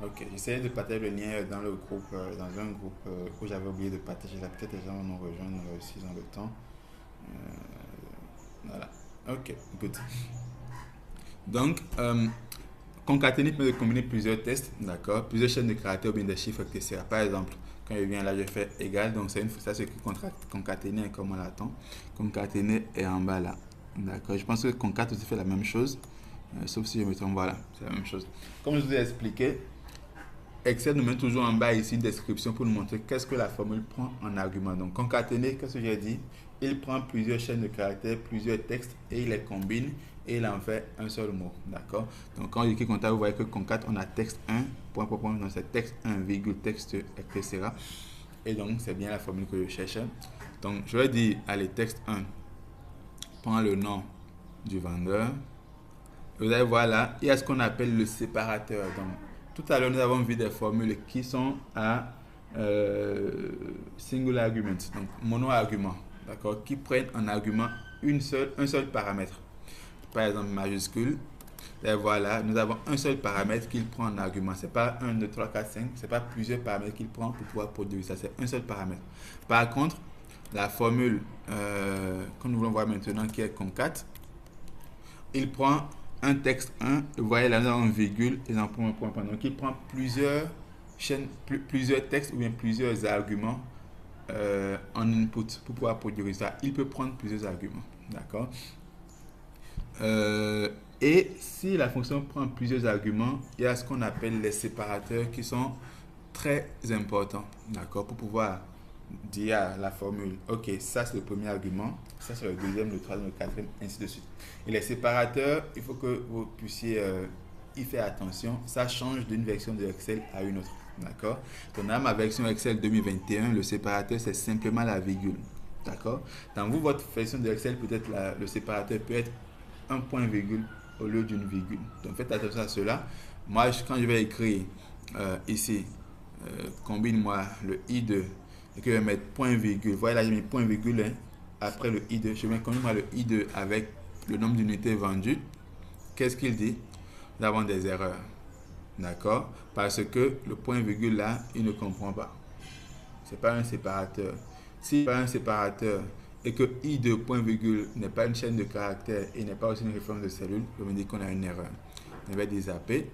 Ok, j'essaie de partager le lien dans le groupe, dans un groupe où j'avais oublié de partager là. Peut-être les gens vont nous rejoindre aussi dans le temps. Voilà. Ok, good. Donc, concaténer permet de combiner plusieurs tests, d'accord, plusieurs chaînes de caractères ou bien des chiffres, etc. Par exemple, quand je viens là, je fais égal, donc ça c'est concaténer comme on l'attend. Concaténer est en bas là, d'accord. Je pense que concat aussi fait la même chose, sauf si je me trompe, voilà, c'est la même chose. Comme je vous ai expliqué, Excel nous met toujours en bas ici une description pour nous montrer qu'est-ce que la formule prend en argument. Donc concaténer, qu'est-ce que j'ai dit? Il prend plusieurs chaînes de caractères, plusieurs textes et il les combine et il en fait un seul mot. D'accord? Donc quand on écrit concat, vous voyez que concat, on a texte 1, point, point, point, donc c'est texte 1, virgule, texte, etc. Et donc c'est bien la formule que je cherchais. Donc je vais dire, allez, texte 1, prends le nom du vendeur. Vous allez voir là, il y a ce qu'on appelle le séparateur. Donc, tout à l'heure, nous avons vu des formules qui sont à single argument, donc mono-argument, d'accord, qui prennent en argument un seul paramètre. Par exemple, majuscule. Et voilà, nous avons un seul paramètre qu'il prend en argument. Ce n'est pas 1, 2, 3, 4, 5. Ce n'est pas plusieurs paramètres qu'il prend pour pouvoir produire ça. C'est un seul paramètre. Par contre, la formule que nous voulons voir maintenant, qui est concat, il prend un texte 1, vous voyez là, nous avons une virgule et un point, point, point. Donc, il prend plusieurs chaînes, plusieurs textes ou bien plusieurs arguments en input pour pouvoir produire ça. Il peut prendre plusieurs arguments, d'accord. Et si la fonction prend plusieurs arguments, il y a ce qu'on appelle les séparateurs qui sont très importants, d'accord, pour pouvoir dire à la formule, ok, ça c'est le premier argument, ça c'est le deuxième, le troisième, le quatrième, ainsi de suite. Et les séparateurs, il faut que vous puissiez y faire attention, ça change d'une version de Excel à une autre, d'accord. Donc dans ma version Excel 2021, le séparateur c'est simplement la virgule, d'accord. Dans votre version de Excel, peut-être le séparateur peut être un point virgule au lieu d'une virgule. Donc faites attention à cela. Moi, quand je vais écrire ici, combine-moi le I2 et que je vais mettre point virgule. Vous voyez là, j'ai mis point virgule hein, après le I2. Je vais combiner le I2 avec le nombre d'unités vendues. Qu'est-ce qu'il dit? Nous avons des erreurs. D'accord? Parce que le point virgule là, il ne comprend pas. Ce n'est pas un séparateur. Si ce n'est pas un séparateur et que I2 point virgule n'est pas une chaîne de caractères et n'est pas aussi une référence de cellule, je me dis qu'on a une erreur. Je vais désapper.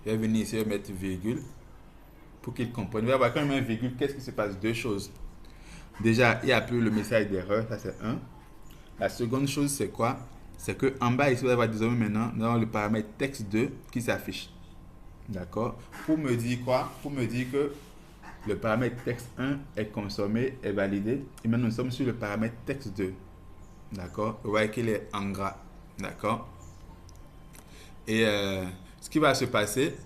Je vais venir ici et mettre virgule pour qu'il comprenne. Vous voyez, quand je mets un virgule, qu'est-ce qui se passe? Deux choses. Déjà, il n'y a plus le message d'erreur, ça c'est un. La seconde chose, c'est quoi? C'est qu'en bas, ici, vous allez voir désormais maintenant, nous avons le paramètre texte2 qui s'affiche. D'accord? Pour me dire quoi? Pour me dire que le paramètre texte1 est consommé, est validé. Et maintenant, nous sommes sur le paramètre texte2. D'accord? Vous voyez qu'il est en gras. D'accord? Et ce qui va se passer,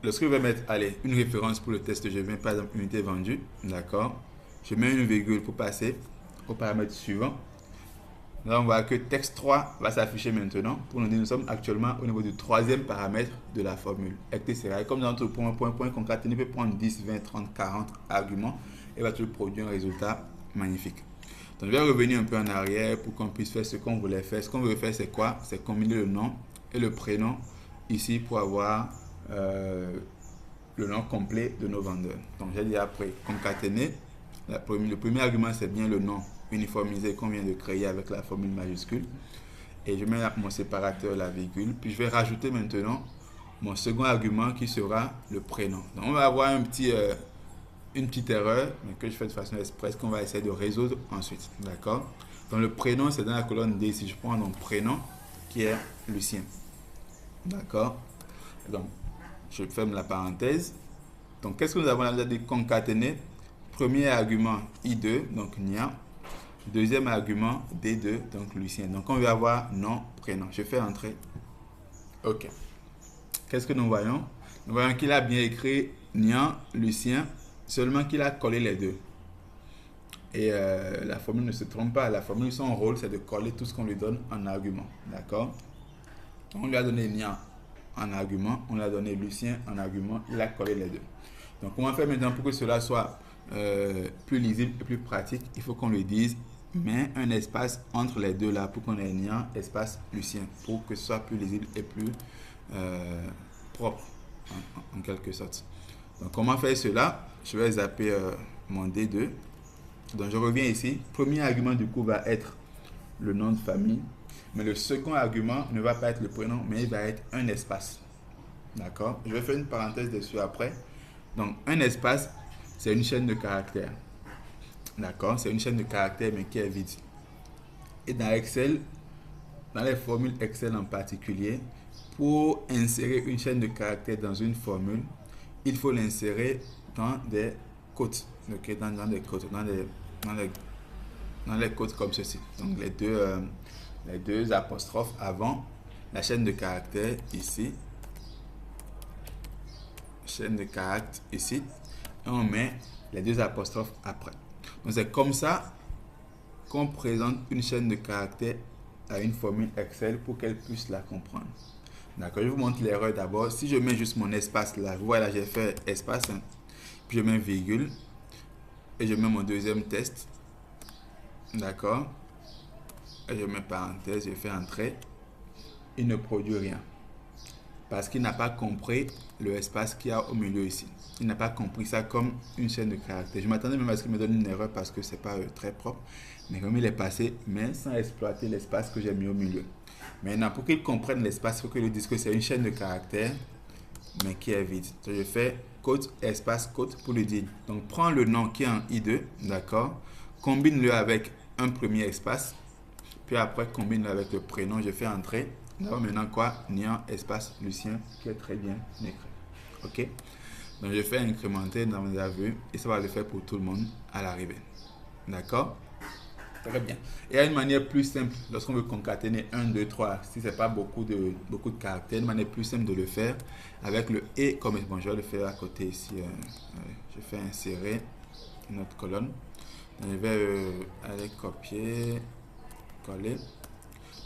lorsque je vais mettre, allez, une référence pour le test, je viens par exemple unité vendue. D'accord? Je mets une virgule pour passer au paramètre suivant. Là, on voit que texte 3 va s'afficher maintenant pour nous dire que nous sommes actuellement au niveau du troisième paramètre de la formule, etc. Et comme dans notre point, concaténé peut prendre 10, 20, 30, 40 arguments et va toujours produire un résultat magnifique. Donc, je vais revenir un peu en arrière pour qu'on puisse faire ce qu'on voulait faire. Ce qu'on veut faire, c'est quoi? C'est combiner le nom et le prénom ici pour avoir le nom complet de nos vendeurs. Donc, j'ai dit après concaténer. Le premier argument, c'est bien le nom uniformisé qu'on vient de créer avec la formule majuscule. Et je mets mon séparateur, la virgule. Puis je vais rajouter maintenant mon second argument qui sera le prénom. Donc on va avoir une petite erreur, mais que je fais de façon express, qu'on va essayer de résoudre ensuite. D'accord? Donc le prénom, c'est dans la colonne D. Si je prends mon prénom, qui est Lucien. D'accord? Donc, je ferme la parenthèse. Donc, qu'est-ce que nous avons là dit? Concaténer. Premier argument I2, donc Nia. Deuxième argument D2, donc Lucien. Donc on va avoir nom, prénom. Je fais entrer. Ok. Qu'est-ce que nous voyons? Nous voyons qu'il a bien écrit Nian, Lucien, seulement qu'il a collé les deux. Et la formule ne se trompe pas. La formule, son rôle, c'est de coller tout ce qu'on lui donne en argument. D'accord? On lui a donné Nian en argument, on lui a donné Lucien en argument, il a collé les deux. Donc comment faire maintenant pour que cela soit plus lisible et plus pratique? Il faut qu'on lui dise mets un espace entre les deux là pour qu'on ait Nian espace Lucien pour que ce soit plus lisible et plus propre, en quelque sorte. Donc, comment faire cela? Je vais zapper mon D2. Donc, je reviens ici. Premier argument, du coup, va être le nom de famille. Mais le second argument ne va pas être le prénom, mais il va être un espace. D'accord? Je vais faire une parenthèse dessus après. Donc, un espace, c'est une chaîne de caractères. D'accord? C'est une chaîne de caractères, mais qui est vide. Et dans Excel, dans les formules Excel en particulier, pour insérer une chaîne de caractères dans une formule, il faut l'insérer dans des côtes. Okay? Dans des côtes, dans les côtes comme ceci. Donc, les deux apostrophes avant la chaîne de caractères ici. Chaîne de caractères ici. Et on met les deux apostrophes après. Donc, c'est comme ça qu'on présente une chaîne de caractères à une formule Excel pour qu'elle puisse la comprendre. D'accord, je vous montre l'erreur d'abord. Si je mets juste mon espace là, vous voyez là, j'ai fait espace, hein, puis je mets virgule et je mets mon deuxième test. D'accord, et je mets parenthèse, je fais entrée. Il ne produit rien parce qu'il n'a pas compris le espace qu'il y a au milieu ici. Il n'a pas compris ça comme une chaîne de caractères. Je m'attendais même à ce qu'il me donne une erreur parce que c'est pas très propre. Mais comme il est passé, mais sans exploiter l'espace que j'ai mis au milieu. Maintenant, pour qu'il comprenne l'espace, il faut qu'il lui dise que c'est une chaîne de caractères, mais qui est vide. Donc, je fais côte, espace, côte pour lui dire. Donc, prends le nom qui est en I2, d'accord? Combine-le avec un premier espace, puis après, combine-le avec le prénom. Je fais entrer. Là, maintenant, quoi? Nian, espace, Lucien, qui est très bien écrit. OK? Donc, je fais incrémenter dans mes aveux et ça va le faire pour tout le monde à l'arrivée. D'accord? Très bien. Et il y a une manière plus simple lorsqu'on veut concaténer 1, 2, 3. Si ce n'est pas beaucoup de caractères, une manière plus simple de le faire avec le et comme bon, je vais le faire à côté ici. Je fais insérer une autre colonne. Donc, je vais aller copier, coller.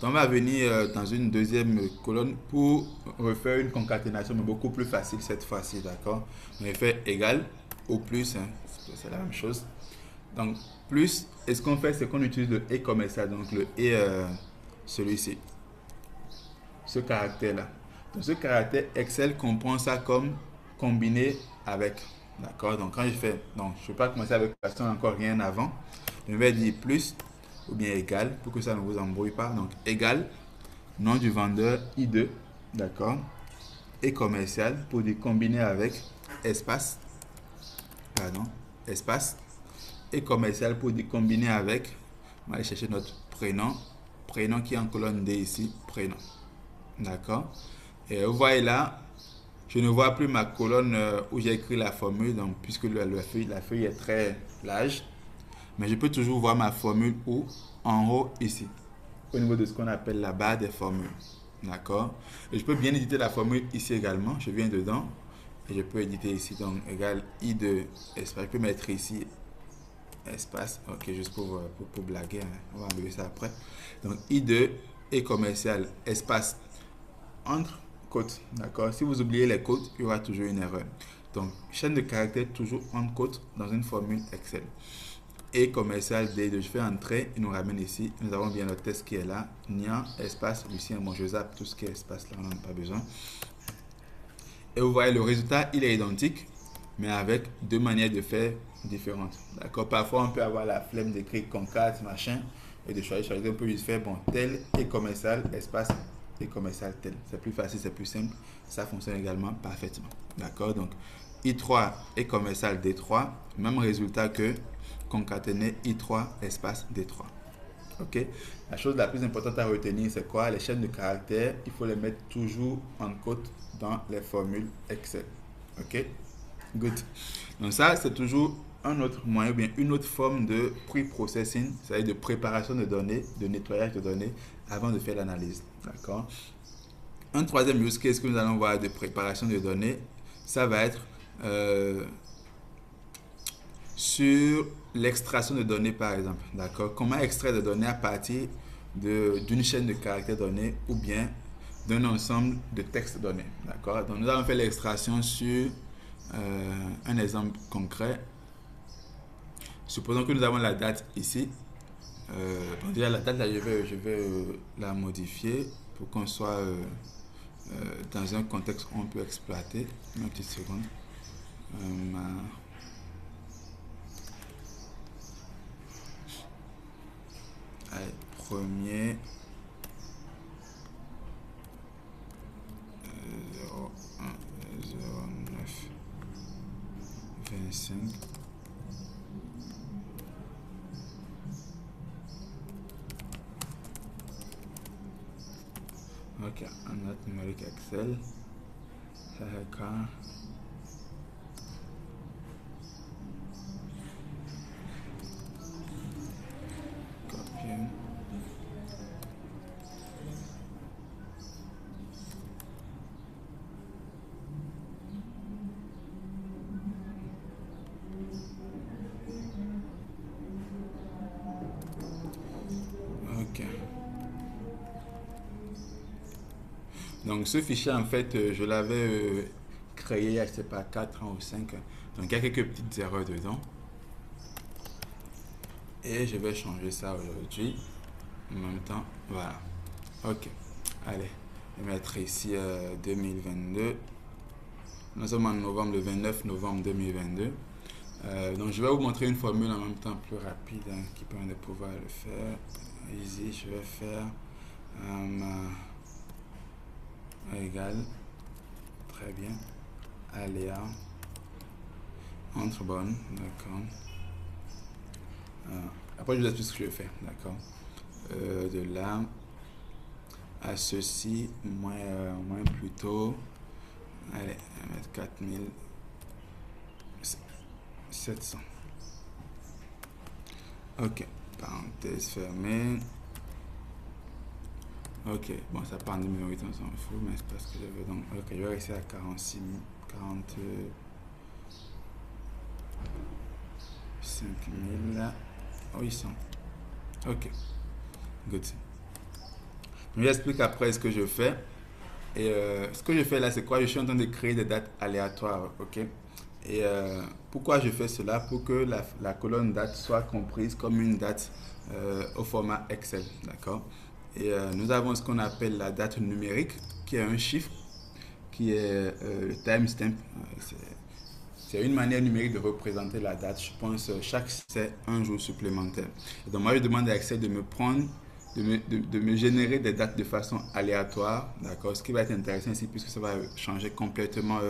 Donc, on va venir dans une deuxième colonne pour refaire une concaténation, mais beaucoup plus facile cette fois-ci, d'accord? On va faire égal au plus, hein, c'est la même chose. Donc, plus, et ce qu'on fait, c'est qu'on utilise le et comme ça, donc le et, celui-ci, ce caractère-là. Donc, ce caractère, Excel comprend ça comme combiné avec, d'accord? Donc, quand je fais, donc, je ne vais pas commencer avec parce qu'il n'y a encore rien avant. Je vais dire plus ou bien égal pour que ça ne vous embrouille pas. Donc, égal, nom du vendeur, I2, d'accord? Et commercial pour dire combiner avec espace, pardon, espace. Et commercial pour dire combiner avec, on va aller chercher notre prénom, prénom qui est en colonne D ici, prénom, d'accord? Et vous voyez là, je ne vois plus ma colonne où j'ai écrit la formule, donc puisque la feuille est très large, mais je peux toujours voir ma formule où, en haut ici, au niveau de ce qu'on appelle la barre des formules, d'accord? Et je peux bien éditer la formule ici également, je viens dedans et je peux éditer ici, donc égal I de espace, je peux mettre ici espace, ok, juste pour blaguer, hein. On va enlever ça après. Donc I2 et commercial, espace entre côtes, d'accord? Si vous oubliez les côtes, il y aura toujours une erreur. Donc chaîne de caractères toujours entre côtes dans une formule Excel. Et commercial D2, je fais entrer, il nous ramène ici. Nous avons bien notre test qui est là. Nian, espace, Lucien, moi je zappe tout ce qui est espace là, on n'en a pas besoin. Et vous voyez le résultat, il est identique, mais avec deux manières de faire différentes. D'accord? Parfois, on peut avoir la flemme d'écrire concat, machin, et de choisir. On peut juste faire, bon, tel et commercial, espace et commercial tel. C'est plus facile, c'est plus simple. Ça fonctionne également parfaitement. D'accord? Donc, I3 et commercial D3, même résultat que concaténer I3 espace D3. Ok? La chose la plus importante à retenir, c'est quoi? Les chaînes de caractères, il faut les mettre toujours en côte dans les formules Excel. Ok? Good. Donc ça, c'est toujours un autre moyen, ou bien une autre forme de pre-processing, c'est-à-dire de préparation de données, de nettoyage de données avant de faire l'analyse. D'accord? Un troisième use case que nous allons voir de préparation de données, ça va être sur l'extraction de données, par exemple. D'accord? Comment extraire des données à partir d'une chaîne de caractères donnés ou bien d'un ensemble de textes donnés. D'accord? Donc, nous allons faire l'extraction sur un exemple concret. Supposons que nous avons la date ici. Déjà, la date, là, je vais la modifier pour qu'on soit dans un contexte où on peut exploiter. Une petite seconde. Allez, premier 010925. Ok, un note numérique Excel. Copier. Ok. Donc ce fichier en fait je l'avais créé je sais pas 4 ans ou 5 ans. Donc il y a quelques petites erreurs dedans. Et je vais changer ça aujourd'hui. En même temps, voilà. Ok. Allez, je vais mettre ici 2022. Nous sommes en novembre, le 29 novembre 2022. Donc je vais vous montrer une formule en même temps plus rapide qui permet de pouvoir le faire. Ici, je vais faire égal, très bien, aléa, entre bonnes, d'accord. Après, je vous explique ce que je vais faire, d'accord. De là à ceci, moins plutôt, allez, on va mettre 4700. Ok, parenthèse fermée. Ok, bon, ça part en numéro 8, on s'en fout, mais c'est parce que j'avais donc. Ok, je vais rester à 46 000, 45 800. Ok, good. Je vous explique après ce que je fais. Et ce que je fais là, c'est quoi? Je suis en train de créer des dates aléatoires, ok? Et pourquoi je fais cela? Pour que la colonne date soit comprise comme une date au format Excel, d'accord? Et nous avons ce qu'on appelle la date numérique, qui est un chiffre, qui est le timestamp. C'est une manière numérique de représenter la date. Je pense chaque c'est un jour supplémentaire. Et donc moi, je demande à Excel de me prendre, de me générer des dates de façon aléatoire, d'accord? Ce qui va être intéressant ici, puisque ça va changer complètement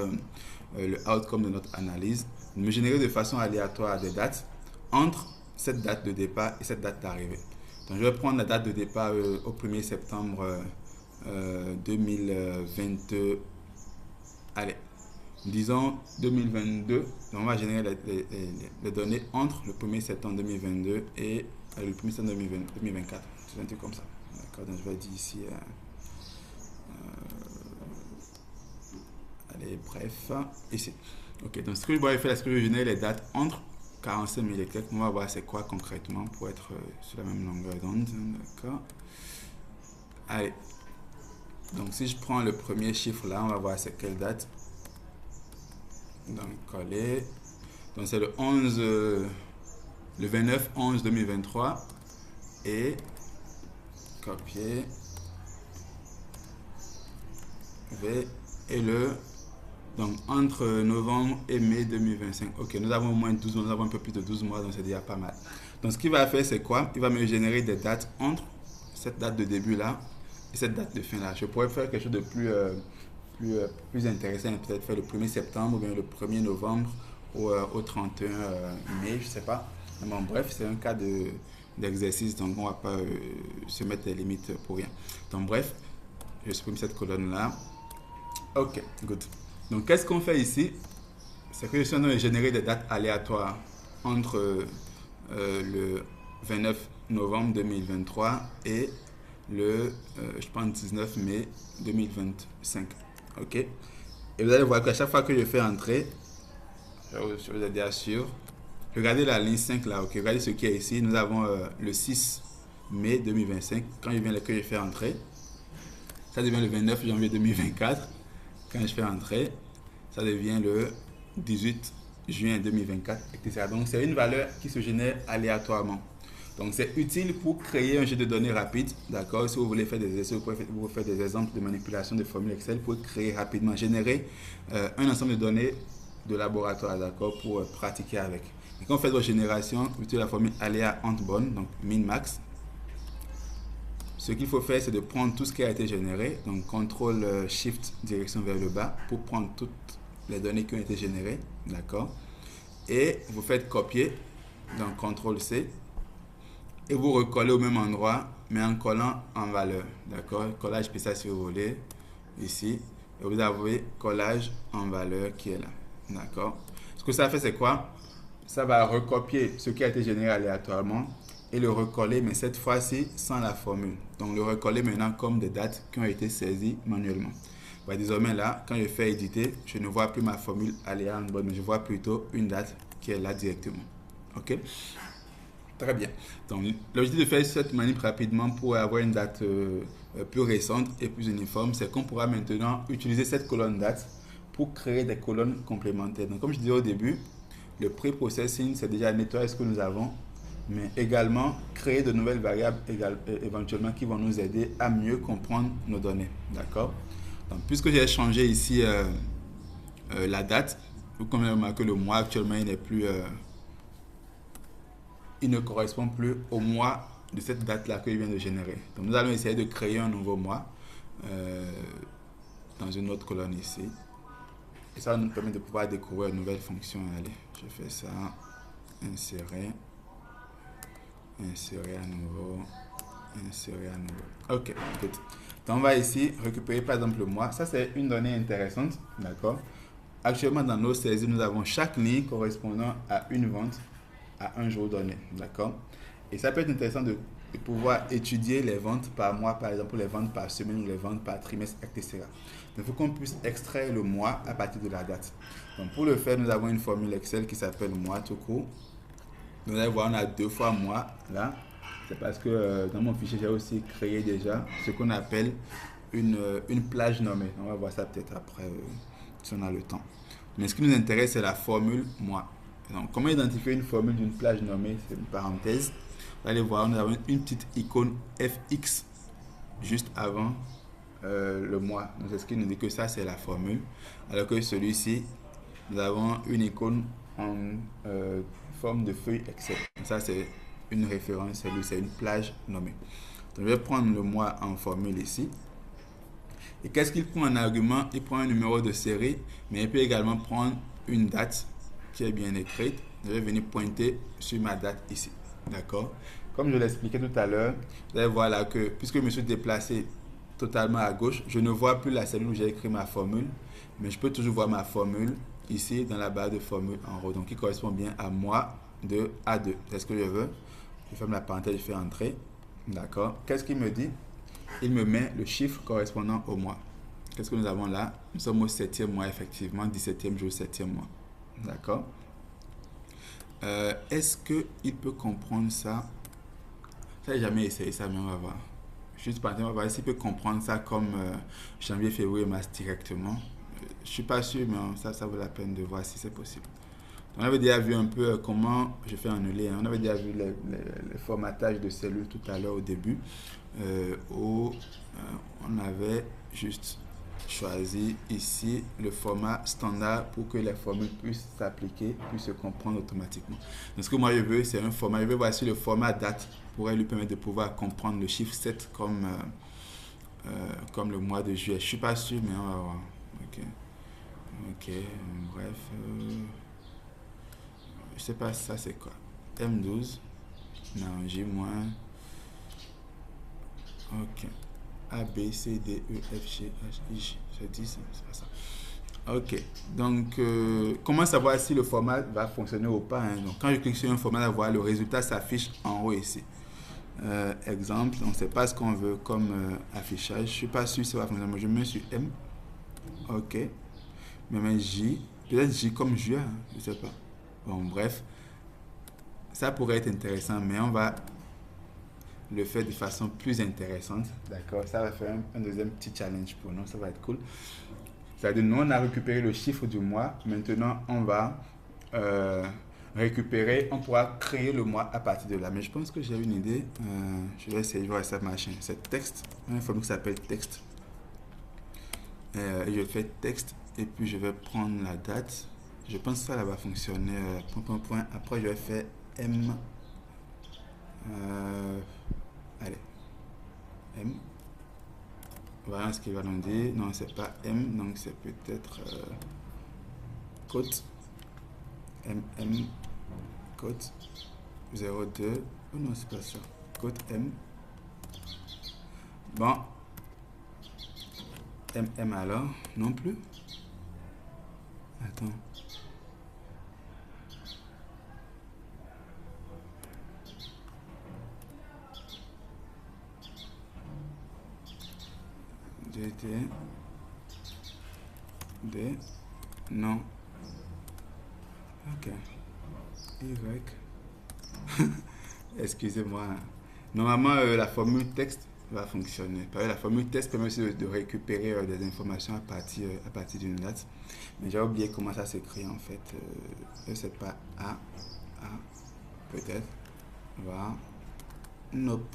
le outcome de notre analyse. De me générer de façon aléatoire des dates entre cette date de départ et cette date d'arrivée. Donc je vais prendre la date de départ au 1er septembre 2022. Allez, disons 2022. Donc on va générer les données entre le 1er septembre 2022 et le 1er septembre 2024. C'est un truc comme ça. D'accord, donc je vais dire ici. Allez, bref, ici. Ok, donc ce que je vais faire, c'est que je vais générer les dates entre 45 000 et quelques. On va voir c'est quoi concrètement pour être sur la même longueur d'onde. D'accord. Allez. Donc si je prends le premier chiffre là, on va voir c'est quelle date. Donc coller. Donc c'est le 11, le 29 11 2023 et copier. V et le donc entre novembre et mai 2025. Ok, nous avons au moins 12 mois, nous avons un peu plus de 12 mois, donc c'est déjà pas mal. Donc ce qu'il va faire, c'est quoi? Il va me générer des dates entre cette date de début là et cette date de fin là. Je pourrais faire quelque chose de plus intéressant, peut-être faire le 1er septembre ou bien le 1er novembre au 31 mai, je sais pas. Mais bon, bref, c'est un cas d'exercice, donc on va pas se mettre des limites pour rien. Donc bref, je supprime cette colonne là. Ok, good. Donc, qu'est-ce qu'on fait ici? C'est que je suis en train de générer des dates aléatoires entre le 29 novembre 2023 et le, je pense, 19 mai 2025. Ok? Et vous allez voir qu'à chaque fois que je fais entrer, je vous ai déjà sûr, regardez la ligne 5 là, ok? Regardez ce qui est ici. Nous avons le 6 mai 2025. Quand je viens que je fais entrer, ça devient le 29 janvier 2024. Quand je fais entrer, ça devient le 18 juin 2024, etc. Donc, c'est une valeur qui se génère aléatoirement. Donc, c'est utile pour créer un jeu de données rapide. D'accord? Si vous voulez faire des essais, vous pouvez faire des exemples de manipulation de formules Excel pour créer rapidement, générer un ensemble de données de laboratoire, d'accord, pour pratiquer avec. Et quand vous faites votre génération, vous utilisez la formule aléa Antbon, donc min-max. Ce qu'il faut faire, c'est de prendre tout ce qui a été généré, donc CTRL SHIFT direction vers le bas pour prendre toutes les données qui ont été générées, d'accord. Et vous faites copier, donc CTRL C, et vous recollez au même endroit, mais en collant en valeur, d'accord. Collage spécial si vous voulez, ici, et vous avez collage en valeur qui est là, d'accord. Ce que ça fait, c'est quoi? Ça va recopier ce qui a été généré aléatoirement et le recoller, mais cette fois-ci sans la formule. Donc le recoller maintenant comme des dates qui ont été saisies manuellement. Bah, désormais là, quand je fais éditer, je ne vois plus ma formule aléa en bonne, mais je vois plutôt une date qui est là directement. Ok? Très bien. Donc l'objectif de faire cette manip rapidement pour avoir une date plus récente et plus uniforme, c'est qu'on pourra maintenant utiliser cette colonne date pour créer des colonnes complémentaires. Donc comme je disais au début, le pre-processing, c'est déjà nettoyer ce que nous avons, mais également créer de nouvelles variables éventuellement qui vont nous aider à mieux comprendre nos données. D'accord? Donc, puisque j'ai changé ici la date, vous pouvez remarquer que le mois actuellement il n'est plus, il ne correspond plus au mois de cette date-là que je viens de générer. Donc, nous allons essayer de créer un nouveau mois dans une autre colonne ici. Et ça va nous permettre de pouvoir découvrir une nouvelle fonction. Allez, je fais ça, insérer. Insérer à nouveau. Insérer à nouveau. Ok, good. Donc on va ici récupérer par exemple le mois. Ça c'est une donnée intéressante, d'accord. Actuellement dans nos saisies, nous avons chaque ligne correspondant à une vente à un jour donné, d'accord. Et ça peut être intéressant de pouvoir étudier les ventes par mois, par exemple les ventes par semaine ou les ventes par trimestre, etc. Donc il faut qu'on puisse extraire le mois à partir de la date. Donc pour le faire, nous avons une formule Excel qui s'appelle mois tout court. Vous allez voir, on a 2 fois mois là. C'est parce que dans mon fichier, j'ai aussi créé déjà ce qu'on appelle une plage nommée. On va voir ça peut-être après si on a le temps. Mais ce qui nous intéresse, c'est la formule mois. Donc, comment identifier une formule d'une plage nommée? C'est une parenthèse. Vous allez voir, nous avons une petite icône FX juste avant le mois. Donc, c'est ce qui nous dit que ça, c'est la formule. Alors que celui-ci, nous avons une icône en forme de feuille Excel. Ça, c'est une référence, c'est une plage nommée. Donc, je vais prendre le mois en formule ici. Et qu'est-ce qu'il prend en argument? Il prend un numéro de série, mais il peut également prendre une date qui est bien écrite. Je vais venir pointer sur ma date ici. D'accord? Comme je l'expliquais tout à l'heure, vous allez voir là que puisque je me suis déplacé totalement à gauche, je ne vois plus la cellule où j'ai écrit ma formule, mais je peux toujours voir ma formule ici dans la barre de formule en haut. Donc, qui correspond bien à mois de A2. C'est ce que je veux. Je ferme la parenthèse, je fais entrer. D'accord. Qu'est-ce qu'il me dit? Il me met le chiffre correspondant au mois. Qu'est-ce que nous avons là? Nous sommes au 7e mois, effectivement. 17e jour, 7e mois. D'accord. Est-ce qu'il peut comprendre ça? Je n'ai jamais essayé ça, mais on va voir. Juste pour on va voir s'il peut comprendre ça comme janvier, février, mars directement. Je ne suis pas sûr, mais ça vaut la peine de voir si c'est possible. On avait déjà vu un peu comment je fais annuler. On avait déjà vu le formatage de cellules tout à l'heure au début, où on avait juste choisi ici le format standard pour que les formules puissent s'appliquer, puissent se comprendre automatiquement. Donc ce que moi je veux, c'est un format. Je veux voir si le format date pourrait lui permettre de pouvoir comprendre le chiffre 7 comme le mois de juillet. Je ne suis pas sûr, mais on va voir. Ok, bref. Je sais pas ça c'est quoi. M12. Non, J-. Ok. A, B, C, D, E, F, G, H, I, J. J'ai dit ça, c'est pas ça. Ok. Donc, comment savoir si le format va fonctionner ou pas, hein? Donc, quand je clique sur un format, voir le résultat s'affiche en haut ici. Exemple, on ne sait pas ce qu'on veut comme affichage. Je ne suis pas sûr si ça va fonctionner. Je mets sur M. Ok. Je mets J. Peut-être J comme juin, hein? Je ne sais pas. Bon, bref, ça pourrait être intéressant, mais on va le faire de façon plus intéressante. D'accord, ça va faire un deuxième petit challenge pour nous, ça va être cool. C'est-à-dire, nous, on a récupéré le chiffre du mois. Maintenant, on va récupérer, on pourra créer le mois à partir de là. Mais je pense que j'ai une idée. Je vais essayer de voir ça machin. C'est texte, une formule qui s'appelle texte. Je fais texte et puis je vais prendre la date. Je pense que ça va fonctionner. Point. Après, je vais faire M. Allez, M. Voilà ce qu'il va nous dire. Non, c'est pas M, donc c'est peut-être cote. MM, cote 02. Oh non, c'est pas ça. Cote M. Bon. MM alors, non plus. Attends. DT. D. Non. Ok. Y. Excusez-moi. Normalement, la formule texte va fonctionner. La formule texte permet aussi de récupérer des informations à partir d'une date. Mais j'ai oublié comment ça s'écrit en fait. Je sais pas. A. Peut-être. Va. Nope.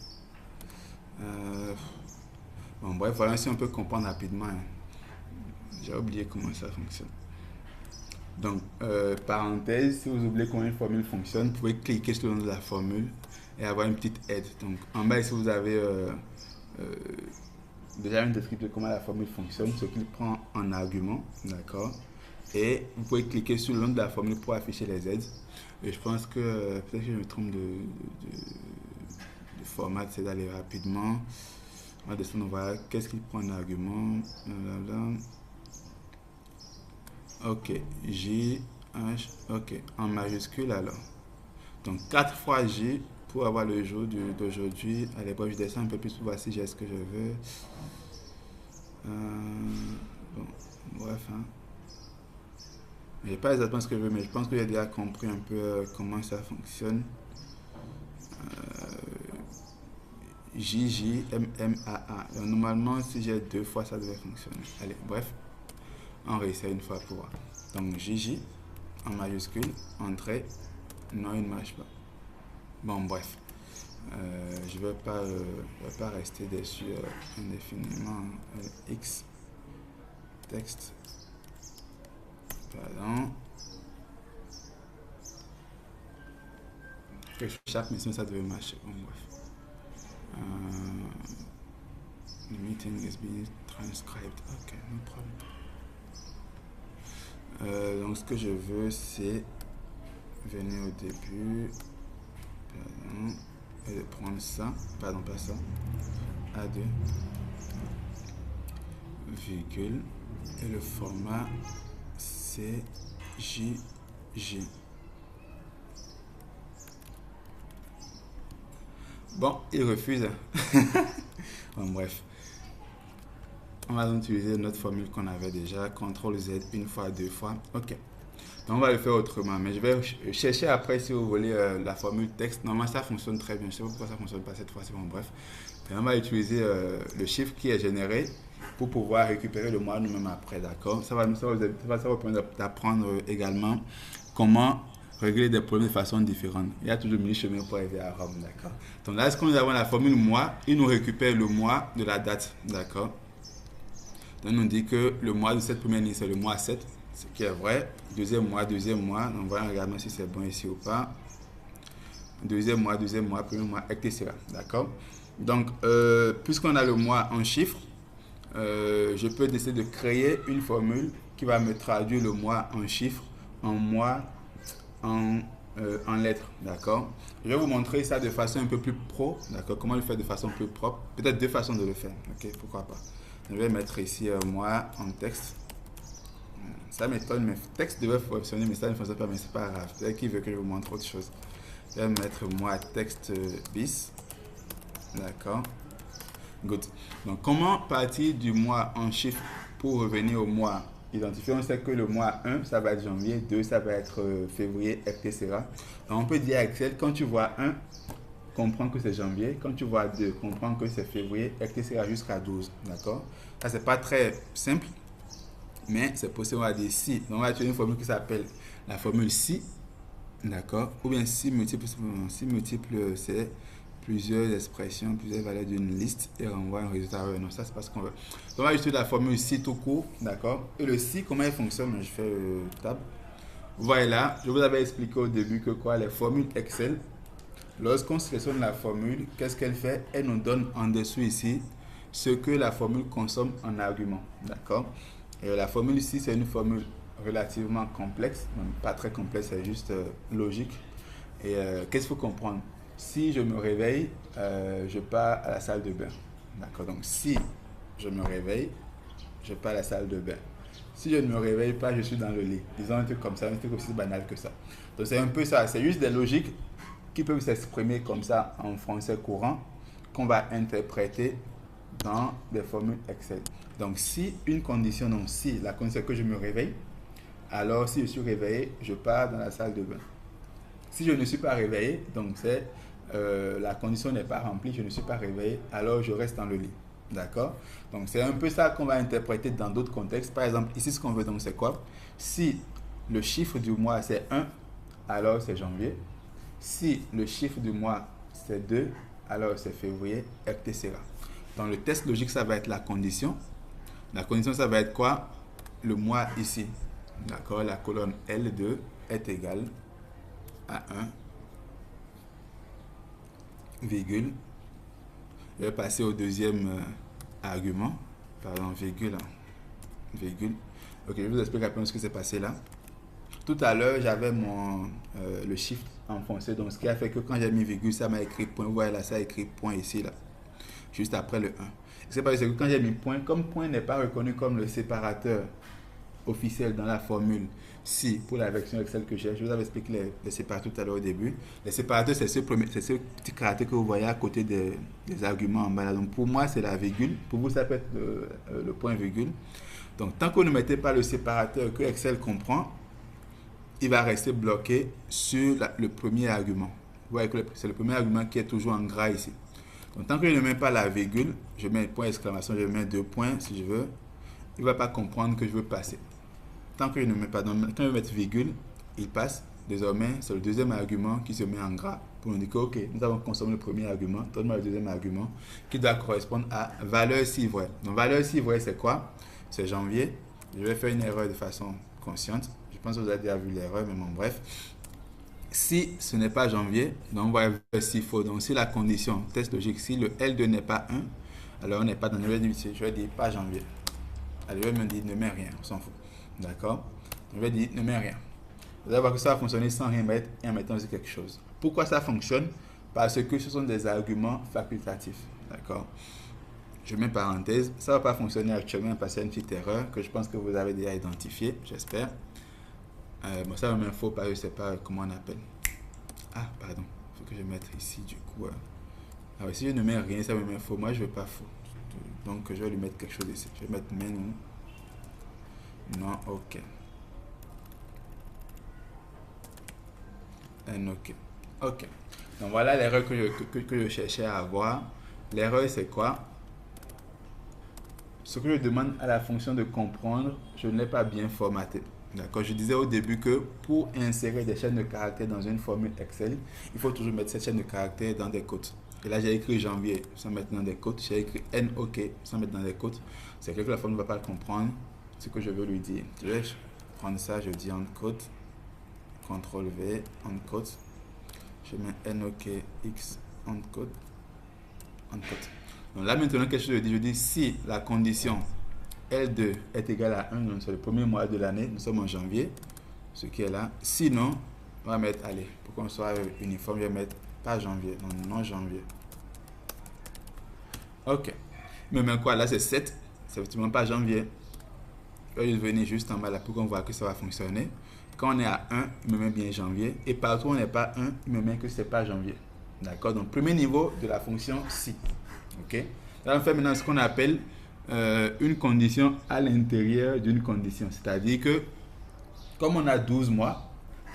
Bon, bref, voilà si on peut comprendre rapidement. Hein. J'ai oublié comment ça fonctionne. Donc, parenthèse, si vous oubliez comment une formule fonctionne, vous pouvez cliquer sur le nom de la formule et avoir une petite aide. Donc, en bas, ici, vous avez déjà une description de comment la formule fonctionne, ce qu'il prend en argument, d'accord. Et vous pouvez cliquer sur le nom de la formule pour afficher les aides. Et je pense que, peut-être que je me trompe de format, c'est d'aller rapidement. On va descendre, on va, qu'est-ce qu'il prend en argument, blablabla. Ok, J, H, ok, en majuscule alors. Donc 4 fois J pour avoir le jour d'aujourd'hui. Allez, bref, je descends un peu plus pour voir si j'ai ce que je veux. Bon, bref, hein. Je n'ai pas exactement ce que je veux, mais je pense que j'ai déjà compris un peu comment ça fonctionne. J, J, M, M, A, A. Donc, normalement, si j'ai 2 fois, ça devrait fonctionner. Allez, bref. On réessaye une fois pour voir. Donc JJ en majuscule, entrée, non il ne marche pas. Bon bref, je ne vais pas rester dessus indéfiniment. X, texte, pardon. Que je chaque mais sinon ça devait marcher. Bon bref. The meeting is being transcribed. Ok, no problem. Donc ce que je veux c'est venir au début et de prendre ça, pardon pas ça, A2 virgule et le format c'est JJ. Bon, il refuse. Bon bref. On va donc utiliser notre formule qu'on avait déjà, CTRL Z une fois, 2 fois. Ok. Donc on va le faire autrement. Mais je vais chercher après si vous voulez la formule texte. Normalement ça fonctionne très bien. Je ne sais pas pourquoi ça ne fonctionne pas cette fois-ci. Bon bref. Et on va utiliser le chiffre qui est généré pour pouvoir récupérer le mois nous-mêmes après. D'accord. Ça va vous permettre d'apprendre également comment régler des problèmes de façon différente. Il y a toujours 1000 chemins pour arriver à Rome. D'accord. Donc là, quand nous avons la formule mois, il nous récupère le mois de la date. D'accord. Donc, on nous dit que le mois de cette première ligne, c'est le mois 7, ce qui est vrai. Deuxième mois. Donc, on va regarder si c'est bon ici ou pas. Deuxième mois, premier mois, etc. D'accord. Donc, puisqu'on a le mois en chiffres, je peux décider de créer une formule qui va me traduire le mois en chiffres, en mois, en lettres. D'accord. Je vais vous montrer ça de façon un peu plus pro. D'accord. Comment le faire de façon plus propre. Peut-être deux façons de le faire. Ok, pourquoi pas. Je vais mettre ici moi en texte. Ça m'étonne, mais texte devait fonctionner, mais ça ne fonctionne pas, mais c'est pas grave. Peut-être qu'il veut que je vous montre autre chose. Je vais mettre moi texte bis. D'accord. Good. Donc, comment partir du mois en chiffres pour revenir au mois identifié? On sait que le mois 1, ça va être janvier, 2, ça va être février, etc. Donc, on peut dire à Excel, quand tu vois 1, comprends que c'est janvier. Quand tu vois 2, comprends que c'est février, etc. jusqu'à 12. D'accord? Ça, c'est pas très simple, mais c'est possible. On va dire si. Donc, on va utiliser une formule qui s'appelle la formule si. D'accord? Ou bien 6 multiples, c'est plusieurs expressions, plusieurs valeurs d'une liste et renvoie un résultat. Non, ça, c'est pas ce qu'on veut. Donc, on va utiliser la formule si tout court. D'accord? Et le si, comment il fonctionne? Je fais table. Vous voyez là, je vous avais expliqué au début que quoi? Les formules Excel, lorsqu'on sélectionne la formule, qu'est-ce qu'elle fait? Elle nous donne en dessous ici ce que la formule consomme en argument. D'accord? Et la formule ici, c'est une formule relativement complexe, même pas très complexe, c'est juste logique. Et qu'est-ce qu'il faut comprendre? Si je me réveille, je pars à la salle de bain. D'accord? Donc si je me réveille, je pars à la salle de bain. Si je ne me réveille pas, je suis dans le lit. Disons un truc comme ça, un truc aussi banal que ça. Donc c'est un peu ça, c'est juste des logiques qui peuvent s'exprimer comme ça en français courant qu'on va interpréter dans des formules Excel. Donc si une condition, donc si la condition est que je me réveille, alors si je suis réveillé, je pars dans la salle de bain. Si je ne suis pas réveillé, donc c'est la condition n'est pas remplie, je ne suis pas réveillé, alors je reste dans le lit. D'accord? Donc c'est un peu ça qu'on va interpréter dans d'autres contextes. Par exemple, ici ce qu'on veut donc c'est quoi? Si le chiffre du mois c'est 1, alors c'est janvier. Si le chiffre du mois c'est 2, alors c'est février, etc. Dans le test logique, ça va être la condition. La condition, ça va être quoi? Le mois ici. D'accord? La colonne L2 est égale à 1, virgule. Je vais passer au deuxième argument. Pardon, virgule. Virgule. Ok, je vous explique rapidement ce qui s'est passé là. Tout à l'heure, j'avais le shift enfoncé. Donc, ce qui a fait que quand j'ai mis virgule, ça m'a écrit point. Vous voyez là, ça a écrit point ici, là. Juste après le 1. C'est parce que quand j'ai mis point, comme point n'est pas reconnu comme le séparateur officiel dans la formule si pour la version Excel que j'ai, je vous avais expliqué les séparateurs tout à l'heure au début. Les séparateurs, c'est ce petit caractère que vous voyez à côté des arguments en bas là. Donc pour moi, c'est la virgule. Pour vous, ça peut être le point virgule. Donc tant que vous ne mettez pas le séparateur que Excel comprend, il va rester bloqué sur le premier argument. Vous voyez que c'est le premier argument qui est toujours en gras ici. Donc tant que je ne mets pas la virgule, je mets un point d'exclamation, je mets 2 points si je veux, il ne va pas comprendre que je veux passer. Tant que je ne mets pas, donc quand je vais mettre virgule, il passe. Désormais, c'est le deuxième argument qui se met en gras pour nous dire que, ok, nous avons consommé le premier argument, donne-moi le deuxième argument qui doit correspondre à valeur si vraie. Donc, valeur si vraie, c'est quoi? C'est janvier. Je vais faire une erreur de façon consciente. Je pense que vous avez déjà vu l'erreur, mais bon, bref. Si ce n'est pas janvier, donc on va voir s'il faut. Donc, si la condition, test logique, si le L2 n'est pas 1, alors on n'est pas dans le je vais dire pas janvier. Alors, je vais me dire ne mets rien, on s'en fout. D'accord? Je vais dire ne mets rien. Vous allez voir que ça va fonctionner sans rien mettre et en mettant aussi quelque chose. Pourquoi ça fonctionne? Parce que ce sont des arguments facultatifs. D'accord? Je mets parenthèse. Ça ne va pas fonctionner actuellement parce qu'il y a une petite erreur que je pense que vous avez déjà identifiée, j'espère. Bon, ça me met faux parce que je ne sais pas comment on appelle. Ah, pardon. Il faut que je mette ici du coup. Alors, si je ne mets rien, ça me met faux. Moi, je ne veux pas faux. Donc, je vais lui mettre quelque chose ici. Je vais mettre menu. Non, ok. Ok. Ok. Donc voilà l'erreur que je cherchais à avoir. L'erreur c'est quoi? Ce que je demande à la fonction de comprendre, je ne l'ai pas bien formaté. D'accord? Je disais au début que pour insérer des chaînes de caractères dans une formule Excel, il faut toujours mettre cette chaîne de caractères dans des côtes. Et là j'ai écrit janvier sans mettre dans des côtes. J'ai écrit NOK sans mettre dans des côtes. C'est que la formule ne va pas comprendre ce que je veux lui dire. Je vais prendre ça, je dis en côte. CTRL V, en côte. Je mets NOKX en côte. En côte. Donc là maintenant, qu'est-ce que je dis? Je dis si la condition L2 est égale à 1, donc c'est le premier mois de l'année, nous sommes en janvier, ce qui est là. Sinon, on va mettre, allez, pour qu'on soit uniforme, je vais mettre pas janvier, non janvier. Ok. Mais même quoi, là c'est 7, c'est effectivement pas janvier. Je vais venir juste en bas là pour qu'on voit que ça va fonctionner. Quand on est à 1, il me met bien janvier. Et partout où on n'est pas 1, il me met que ce n'est pas janvier. D'accord? Donc, premier niveau de la fonction si. Ok? Là, on fait maintenant ce qu'on appelle une condition à l'intérieur d'une condition. C'est-à-dire que, comme on a 12 mois,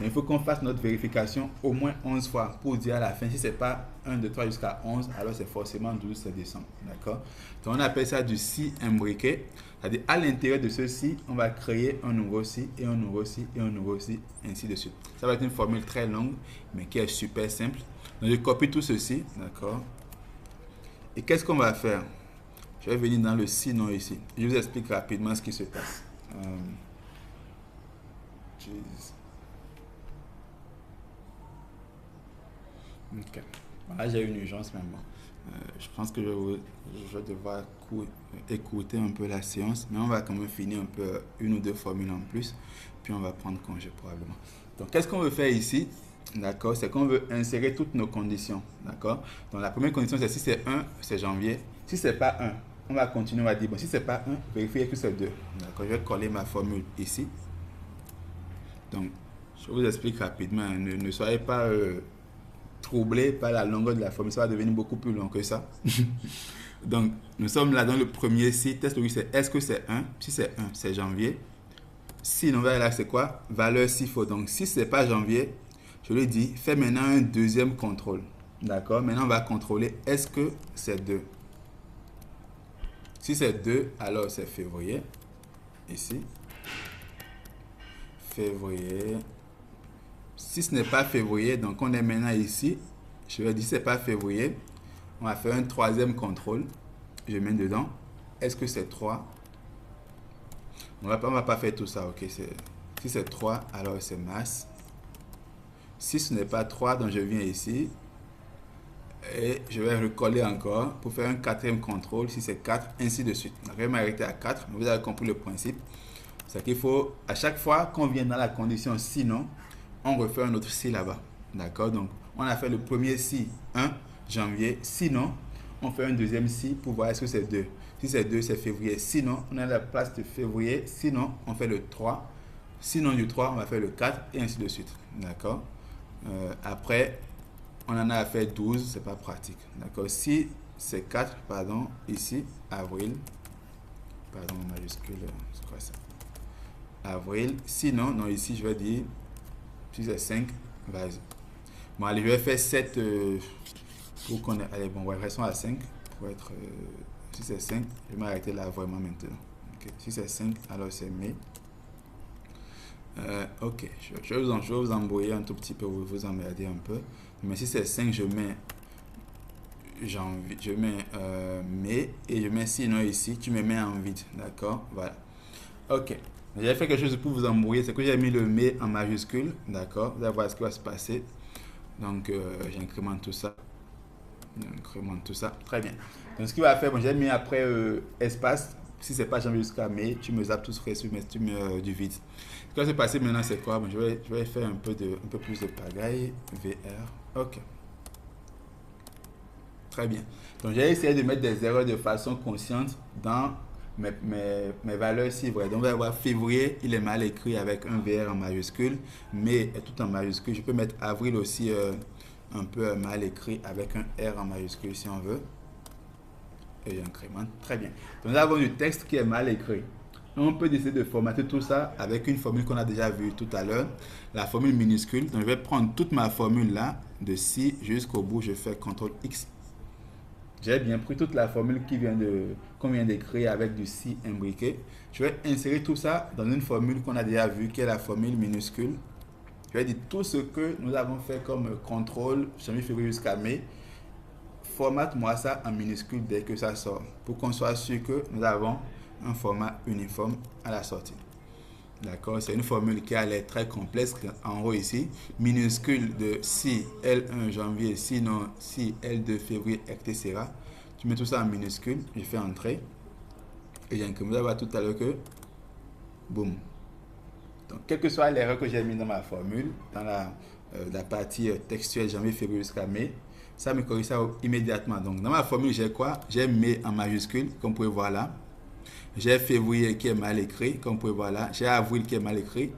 il faut qu'on fasse notre vérification au moins 11 fois pour dire à la fin, si ce n'est pas 1, 2, 3 jusqu'à 11, alors c'est forcément 12, c'est décembre. D'accord? Donc on appelle ça du si imbriqué. C'est-à-dire à l'intérieur de ceci, on va créer un nouveau si et un nouveau si et un nouveau si, ainsi de suite. Ça va être une formule très longue, mais qui est super simple. Donc je copie tout ceci, d'accord? Et qu'est-ce qu'on va faire? Je vais venir dans le sinon ici. Je vous explique rapidement ce qui se passe. Ok. Là, j'ai une urgence maintenant. Je pense que je vais devoir écouter un peu la séance, mais on va quand même finir un peu une ou deux formules en plus, puis on va prendre congé probablement. Donc, qu'est-ce qu'on veut faire ici? D'accord, c'est qu'on veut insérer toutes nos conditions. D'accord, donc la première condition, c'est si c'est 1, c'est janvier. Si c'est pas 1, on va continuer, on va dire, bon, si c'est pas 1, vérifiez que c'est 2. D'accord, je vais coller ma formule ici. Donc, je vous explique rapidement, ne soyez pas troublé par la longueur de la formule, ça va devenir beaucoup plus long que ça. Donc, nous sommes là dans le premier si, test logique, c'est est-ce que c'est 1? Si c'est 1, c'est janvier. Si non, là, c'est quoi? Valeur s'il faut. Donc, si c'est pas janvier, je lui dis, fais maintenant un deuxième contrôle. D'accord? Maintenant, on va contrôler est-ce que c'est 2. Si c'est 2, alors c'est février. Ici. Février. Si ce n'est pas février, donc on est maintenant ici. Je vais dire c'est pas février. On va faire un troisième contrôle. Je mets dedans. Est-ce que c'est 3? On va pas faire tout ça. Ok, si c'est 3, alors c'est mars. Si ce n'est pas 3, donc je viens ici. Et je vais recoller encore pour faire un quatrième contrôle. Si c'est 4, ainsi de suite. Donc, je vais m'arrêter à 4. Vous avez compris le principe. C'est qu'il faut, à chaque fois qu'on vient dans la condition sinon, on refait un autre si là-bas. D'accord? Donc, on a fait le premier si 1 janvier. Sinon, on fait un deuxième si pour voir est-ce que c'est 2. Si c'est 2, c'est février. Sinon, on a la place de février. Sinon, on fait le 3. Sinon, du 3, on va faire le 4 et ainsi de suite. D'accord? Après, on en a à faire 12. C'est pas pratique. D'accord? Si c'est 4, pardon, ici, avril. Pardon, majuscule, c'est quoi ça? Avril. Sinon, non, ici, je vais dire, si c'est 5, vas-y. Bon, allez, je vais faire 7 pour qu'on ait. Allez, bon, ouais, restons à 5. Pour être, si c'est 5, je vais m'arrêter là vraiment maintenant. Okay. Si c'est 5, alors c'est mai. Ok, je vais vous embrouiller un tout petit peu, vous emmerder un peu. Mais si c'est 5, je mets janvier, je mets mai et je mets sinon ici, tu me mets en vide. D'accord? Voilà. Ok. J'ai fait quelque chose pour vous embrouiller, c'est que j'ai mis le mai en majuscule. D'accord? Vous allez voir ce qui va se passer. Donc, j'incrémente tout ça. J'incrémente tout ça. Très bien. Donc, ce qu'il va faire, bon, j'ai mis après espace. Si c'est pas janvier jusqu'à mai, tu me zappes tout ce récit, mais tu mets du vide. Ce qui va se passer maintenant, c'est quoi? Bon, je vais faire un peu plus de pagaille. VR. Ok. Très bien. Donc, j'ai essayé de mettre des erreurs de façon consciente dans mes valeurs ici. Donc, on va voir février, il est mal écrit avec un VR en majuscule, mai est tout en majuscule. Je peux mettre avril aussi un peu mal écrit avec un R en majuscule si on veut. Et j'incrémente. Très bien. Donc, nous avons du texte qui est mal écrit. On peut décider de formater tout ça avec une formule qu'on a déjà vue tout à l'heure, la formule minuscule. Donc, je vais prendre toute ma formule là, de si jusqu'au bout, je fais CTRL X. J'ai bien pris toute la formule qu'on vient d'écrire avec du si imbriqué. Je vais insérer tout ça dans une formule qu'on a déjà vue, qui est la formule minuscule. Je vais dire tout ce que nous avons fait comme contrôle, janvier, février jusqu'à mai. Formate-moi ça en minuscule dès que ça sort, pour qu'on soit sûr que nous avons un format uniforme à la sortie. D'accord? C'est une formule qui a l'air très complexe. En haut ici, minuscule de si L1 janvier, sinon si L2 février, etc. Tu mets tout ça en minuscule, je fais entrer. Et j'incrémente. Vous allez voir tout à l'heure que, boum. Donc, quelle que soit l'erreur que j'ai mis dans ma formule, dans la partie textuelle janvier, février jusqu'à mai, ça me corrige ça immédiatement. Donc, dans ma formule, j'ai quoi? J'ai mai en majuscule, comme vous pouvez voir là. J'ai février qui est mal écrit, comme vous pouvez voir là. J'ai avril qui est mal écrit.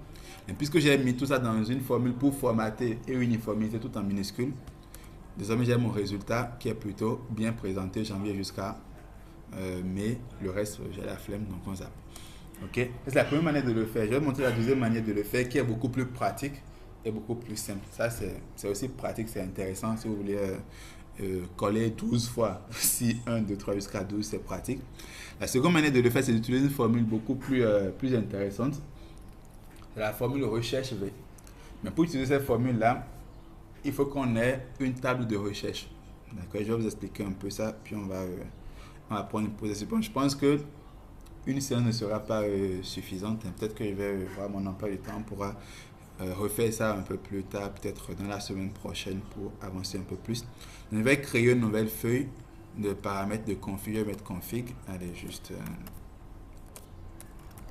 Et puisque j'ai mis tout ça dans une formule pour formater et uniformiser tout en minuscule, désormais j'ai mon résultat qui est plutôt bien présenté, janvier jusqu'à mai. Le reste, j'ai la flemme, donc on zappe. Ok? C'est la première manière de le faire. Je vais montrer la deuxième manière de le faire qui est beaucoup plus pratique est beaucoup plus simple. Ça, c'est aussi pratique, c'est intéressant si vous voulez coller 12 fois. Si 1, 2, 3 jusqu'à 12, c'est pratique. La seconde manière de le faire, c'est d'utiliser une formule beaucoup plus intéressante. C'est la formule recherche V. Mais pour utiliser cette formule-là, il faut qu'on ait une table de recherche. D'accord, je vais vous expliquer un peu ça, puis on va prendre une pause. Je pense que une séance ne sera pas suffisante. Peut-être que je vais voir mon emploi du temps. On pourra refaire ça un peu plus tard, peut-être dans la semaine prochaine pour avancer un peu plus. Donc, je vais créer une nouvelle feuille de paramètres de config. Je vais mettre config. Allez, juste.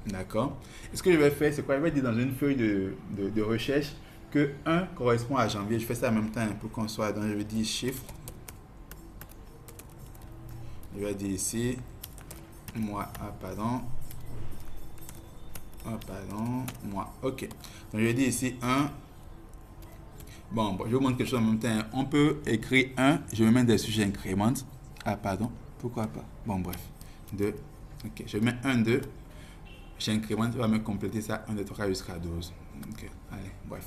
D'accord. Et ce que je vais faire, c'est quoi? Je vais dire dans une feuille de recherche que 1 correspond à janvier. Je fais ça en même temps pour qu'on soit dans. Je vais dire chiffre. Je vais dire ici. Mois, mois. Ok. Donc, je dis ici 1. Bon, je vous montre quelque chose en même temps. On peut écrire 1. Je vais mettre dessus, j'incrémente. Pourquoi pas? Bon, bref. 2. Ok. Je mets 1, 2. J'incrémente. Il va me compléter ça 1, 2, 3 jusqu'à 12. Ok. Allez, bref.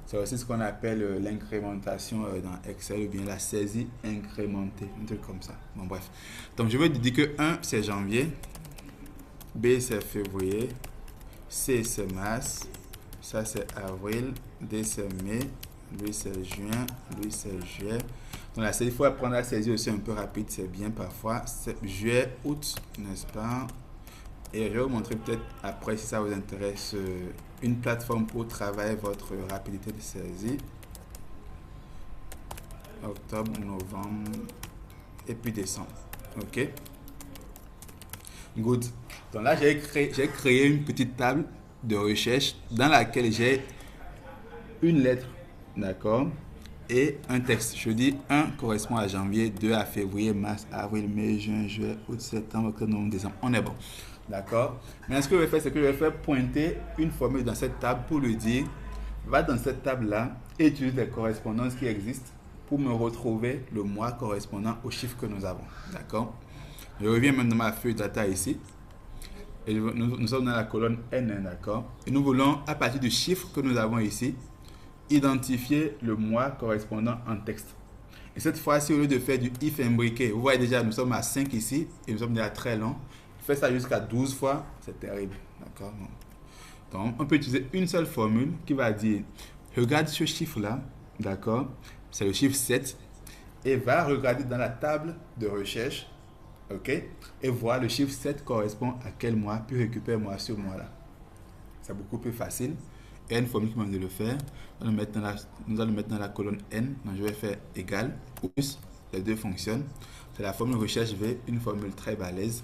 C'est aussi ce qu'on appelle l'incrémentation dans Excel ou bien la saisie incrémentée. Un truc comme ça. Bon, bref. Donc, je vais dire que 1, c'est janvier. B, c'est février. C, c'est mars. Ça, c'est avril. D, c'est mai. Lui, c'est juin. Lui, c'est juillet. Donc, la saisie, il faut apprendre à saisir aussi un peu rapide. C'est bien parfois. C'est juillet, août, n'est-ce pas? Et je vais vous montrer peut-être après, si ça vous intéresse, une plateforme pour travailler votre rapidité de saisie. Octobre, novembre et puis décembre. Ok? Good. Donc là, j'ai créé une petite table de recherche dans laquelle j'ai une lettre, d'accord, et un texte. Je dis 1 correspond à janvier, 2 à février, mars, avril, mai, juin, juillet, août, septembre, octobre, novembre, décembre. On est bon. D'accord? Mais ce que je vais faire, c'est que je vais faire pointer une formule dans cette table pour lui dire, va dans cette table-là et utilise les correspondances qui existent pour me retrouver le mois correspondant au chiffre que nous avons. D'accord? Je reviens maintenant à ma feuille data ici. Et nous sommes dans la colonne N1, d'accord? Et nous voulons, à partir du chiffre que nous avons ici, identifier le mois correspondant en texte. Et cette fois-ci, au lieu de faire du if imbriqué, vous voyez déjà, nous sommes à 5 ici et nous sommes déjà très longs. Faire ça jusqu'à 12 fois, c'est terrible. D'accord? Donc, on peut utiliser une seule formule qui va dire, regarde ce chiffre-là, d'accord? C'est le chiffre 7. Et va regarder dans la table de recherche, ok? Et voir le chiffre 7 correspond à quel mois, puis récupère-moi ce mois-là. C'est beaucoup plus facile. Et une formule qui m'a dit de le faire. Nous allons le mettre dans la colonne N. Donc, je vais faire égal, plus, les deux fonctionnent. C'est la formule recherche V, une formule très balèze.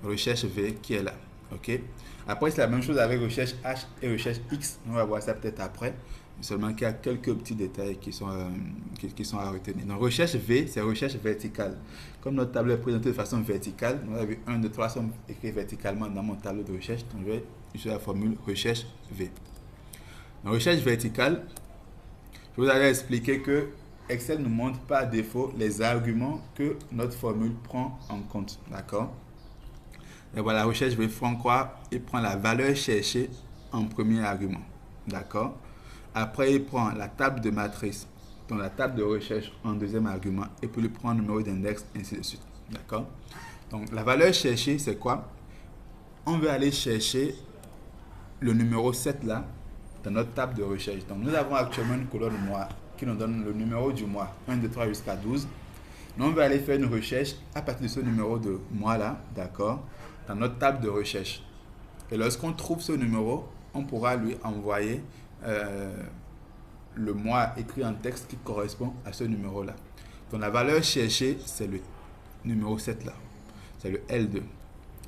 Recherche V qui est là. Ok. Après, c'est la même chose avec recherche H et recherche X. On va voir ça peut-être après. Seulement qu'il y a quelques petits détails qui sont à retenir. Donc, recherche V, c'est recherche verticale. Comme notre tableau est présenté de façon verticale, nous avons 1, 2, 3 sont écrits verticalement dans mon tableau de recherche. Donc, je vais utiliser la formule recherche V. Dans recherche verticale, je vous avais expliqué que Excel ne montre par défaut les arguments que notre formule prend en compte. D'accord? Et voilà, la recherche V prend quoi? Il prend la valeur cherchée en premier argument. D'accord? Après, il prend la table de matrice, donc la table de recherche en deuxième argument, et puis il prend le numéro d'index, ainsi de suite. D'accord? Donc, la valeur cherchée, c'est quoi? On veut aller chercher le numéro 7 là, dans notre table de recherche. Donc, nous avons actuellement une colonne mois qui nous donne le numéro du mois, 1, 2, 3 jusqu'à 12. Nous, on va aller faire une recherche à partir de ce numéro de mois là, d'accord, dans notre table de recherche. Et lorsqu'on trouve ce numéro, on pourra lui envoyer le mois écrit en texte qui correspond à ce numéro là. Donc la valeur cherchée, c'est le numéro 7 là. C'est le L2.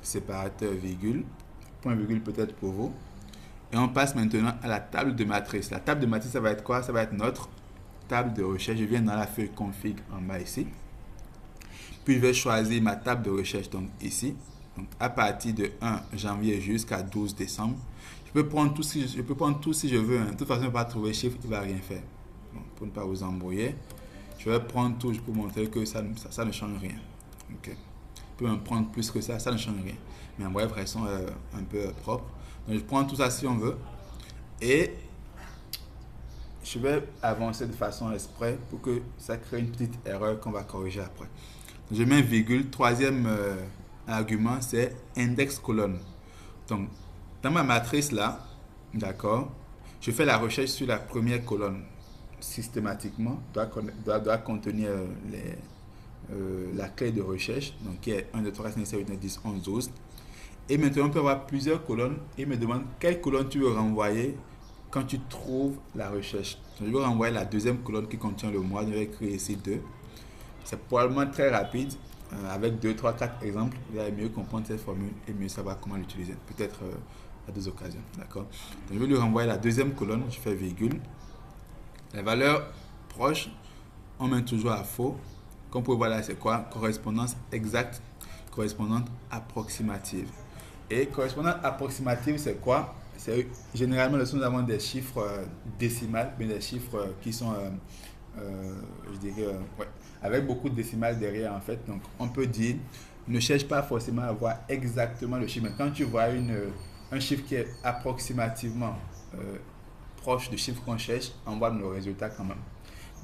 Séparateur virgule, point virgule peut-être pour vous. Et on passe maintenant à la table de matrice. La table de matrice, ça va être quoi? Ça va être notre table de recherche. Je viens dans la feuille config en bas ici. Puis je vais choisir ma table de recherche donc ici. Donc à partir de 1 janvier jusqu'à 12 décembre. Je peux prendre tout si je veux. Hein. De toute façon, je ne vais pas trouver chiffre, il ne va rien faire. Bon, pour ne pas vous embrouiller, je vais prendre tout pour montrer que ça ne change rien. Okay. Je peux même prendre plus que ça ne change rien. Mais en bref, restons un peu propres. Donc je prends tout ça si on veut. Et je vais avancer de façon exprès pour que ça crée une petite erreur qu'on va corriger après. Donc, je mets un virgule. Troisième argument, c'est index colonne. Donc, dans ma matrice là, d'accord, je fais la recherche sur la première colonne systématiquement, doit contenir la clé de recherche, donc qui est 1, 2, 3, 4, 5, 6, 7, 8, 9, 10, 11, 12. Et maintenant, on peut avoir plusieurs colonnes et me demande quelle colonne tu veux renvoyer quand tu trouves la recherche. Donc, je veux renvoyer la deuxième colonne qui contient le mois. Je vais écrire ici 2. C'est probablement très rapide. Avec 2, 3, 4 exemples, vous allez mieux comprendre cette formule et mieux savoir comment l'utiliser. Peut-être à deux occasions. D'accord. Donc, je vais lui renvoyer la deuxième colonne. Je fais virgule. La valeur proche, on met toujours à faux. Comme vous pouvez voir là, c'est quoi? Correspondance exacte, correspondante approximative. Et correspondance approximative, c'est quoi? C'est généralement lorsque nous avons des chiffres décimales, mais des chiffres qui sont, je dirais, ouais, avec beaucoup de décimales derrière en fait. Donc, on peut dire, ne cherche pas forcément à voir exactement le chiffre. Mais quand tu vois un chiffre qui est approximativement proche du chiffre qu'on cherche, on voit nos résultats quand même.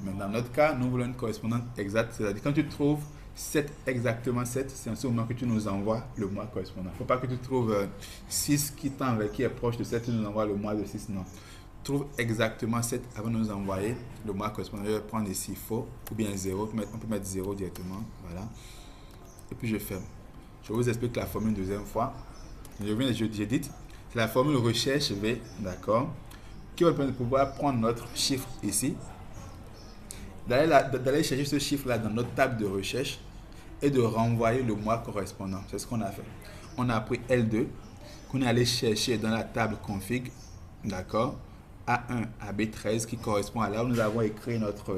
Mais dans notre cas, nous voulons une correspondance exacte. C'est-à-dire quand tu trouves 7, exactement 7, c'est en ce moment que tu nous envoies le mois correspondant. Il ne faut pas que tu trouves 6 qui est proche de 7, tu nous envoies le mois de 6. Non. Trouve exactement 7 avant de nous envoyer le mois correspondant. Je vais prendre ici faux ou bien 0. On peut mettre 0 directement. Voilà. Et puis je ferme. Je vous explique la formule une deuxième fois. J'ai dit, c'est la formule recherche V, d'accord, qui va permettre de pouvoir prendre notre chiffre ici, d'aller chercher ce chiffre-là dans notre table de recherche et de renvoyer le mois correspondant. C'est ce qu'on a fait. On a pris L2, qu'on est allé chercher dans la table config, d'accord, A1 à B13 qui correspond à là où nous avons écrit notre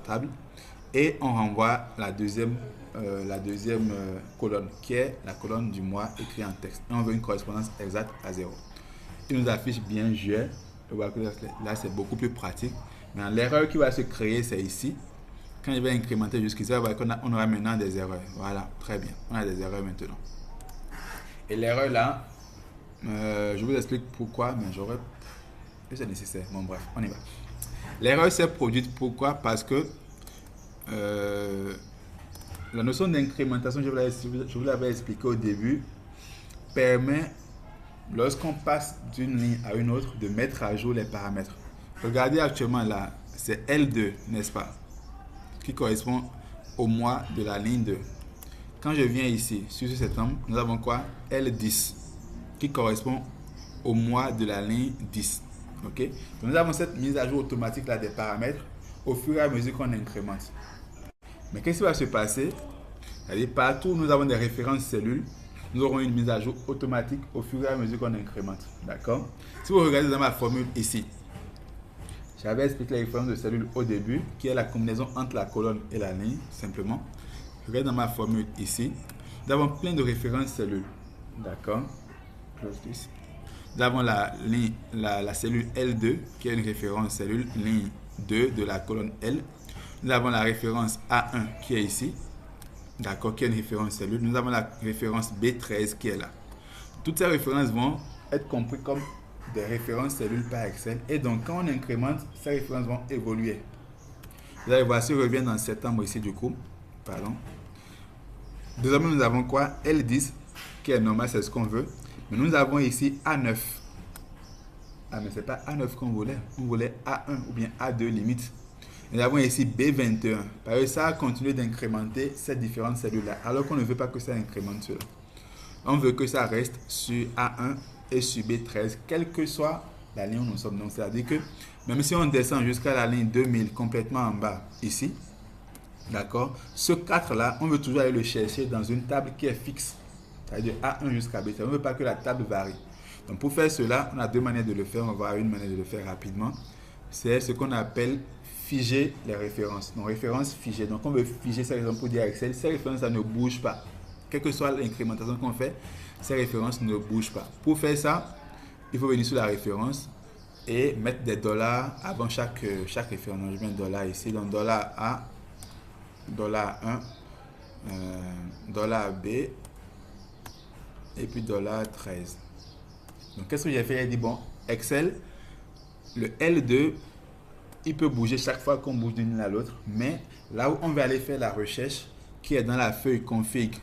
table, et on renvoie la deuxième colonne qui est la colonne du mois écrit en texte. Et on veut une correspondance exacte à 0. Il nous affiche bien juillet. Là, c'est beaucoup plus pratique. Mais l'erreur qui va se créer, c'est ici. Quand je vais incrémenter jusqu'ici, on aura maintenant des erreurs. Voilà, très bien. On a des erreurs maintenant. Et l'erreur là, je vous explique pourquoi, mais j'aurais... C'est nécessaire. Bon, bref, on y va. L'erreur s'est produite pourquoi? Parce que la notion d'incrémentation, je vous l'avais expliqué au début, permet, lorsqu'on passe d'une ligne à une autre, de mettre à jour les paramètres. Regardez actuellement là, c'est L2, n'est-ce pas, qui correspond au mois de la ligne 2. Quand je viens ici, sur ce septembre, nous avons quoi? L10, qui correspond au mois de la ligne 10. Ok? Donc nous avons cette mise à jour automatique là des paramètres au fur et à mesure qu'on incrémente. Mais qu'est-ce qui va se passer? C'est-à-dire, partout où nous avons des références cellules, nous aurons une mise à jour automatique au fur et à mesure qu'on incrémente. D'accord? Si vous regardez dans ma formule ici, j'avais expliqué la référence de cellules au début, qui est la combinaison entre la colonne et la ligne, simplement. Regardez dans ma formule ici, nous avons plein de références cellules. D'accord? Nous avons la cellule L2, qui est une référence cellule ligne 2 de la colonne L. Nous avons la référence A1 qui est ici, d'accord, qui est une référence cellule. Nous avons la référence B13 qui est là. Toutes ces références vont être comprises comme des références cellules par Excel. Et donc, quand on incrémente, ces références vont évoluer. Vous allez voir, si je reviens dans septembre ici, du coup, pardon. Désormais, nous avons quoi? L10, qui est normal, c'est ce qu'on veut. Mais nous avons ici A9. Ah, mais ce n'est pas A9 qu'on voulait. On voulait A1 ou bien A2 limite. Nous avons ici B21. Parce que ça a continué d'incrémenter ces différentes cellules-là. Alors qu'on ne veut pas que ça incrémente cela. On veut que ça reste sur A1 et sur B13, quelle que soit la ligne où nous sommes. Donc, c'est-à-dire que même si on descend jusqu'à la ligne 2000 complètement en bas, ici, d'accord, ce 4-là, on veut toujours aller le chercher dans une table qui est fixe. C'est-à-dire A1 jusqu'à B13. On ne veut pas que la table varie. Donc, pour faire cela, on a deux manières de le faire. On va voir une manière de le faire rapidement. C'est ce qu'on appelle figer les références. Donc, références figées. Donc, on veut figer ces références pour dire à Excel, ces références, ça ne bouge pas. Quelle que soit l'incrémentation qu'on fait, ces références ne bougent pas. Pour faire ça, il faut venir sur la référence et mettre des dollars avant chaque référence. Donc, je mets un dollar ici. Donc, dollar A, dollar 1, dollar B et puis dollar 13. Donc, qu'est-ce que j'ai fait? J'ai dit, bon, Excel, le L2 il peut bouger chaque fois qu'on bouge d'une ligne à l'autre, mais là où on va aller faire la recherche, qui est dans la feuille config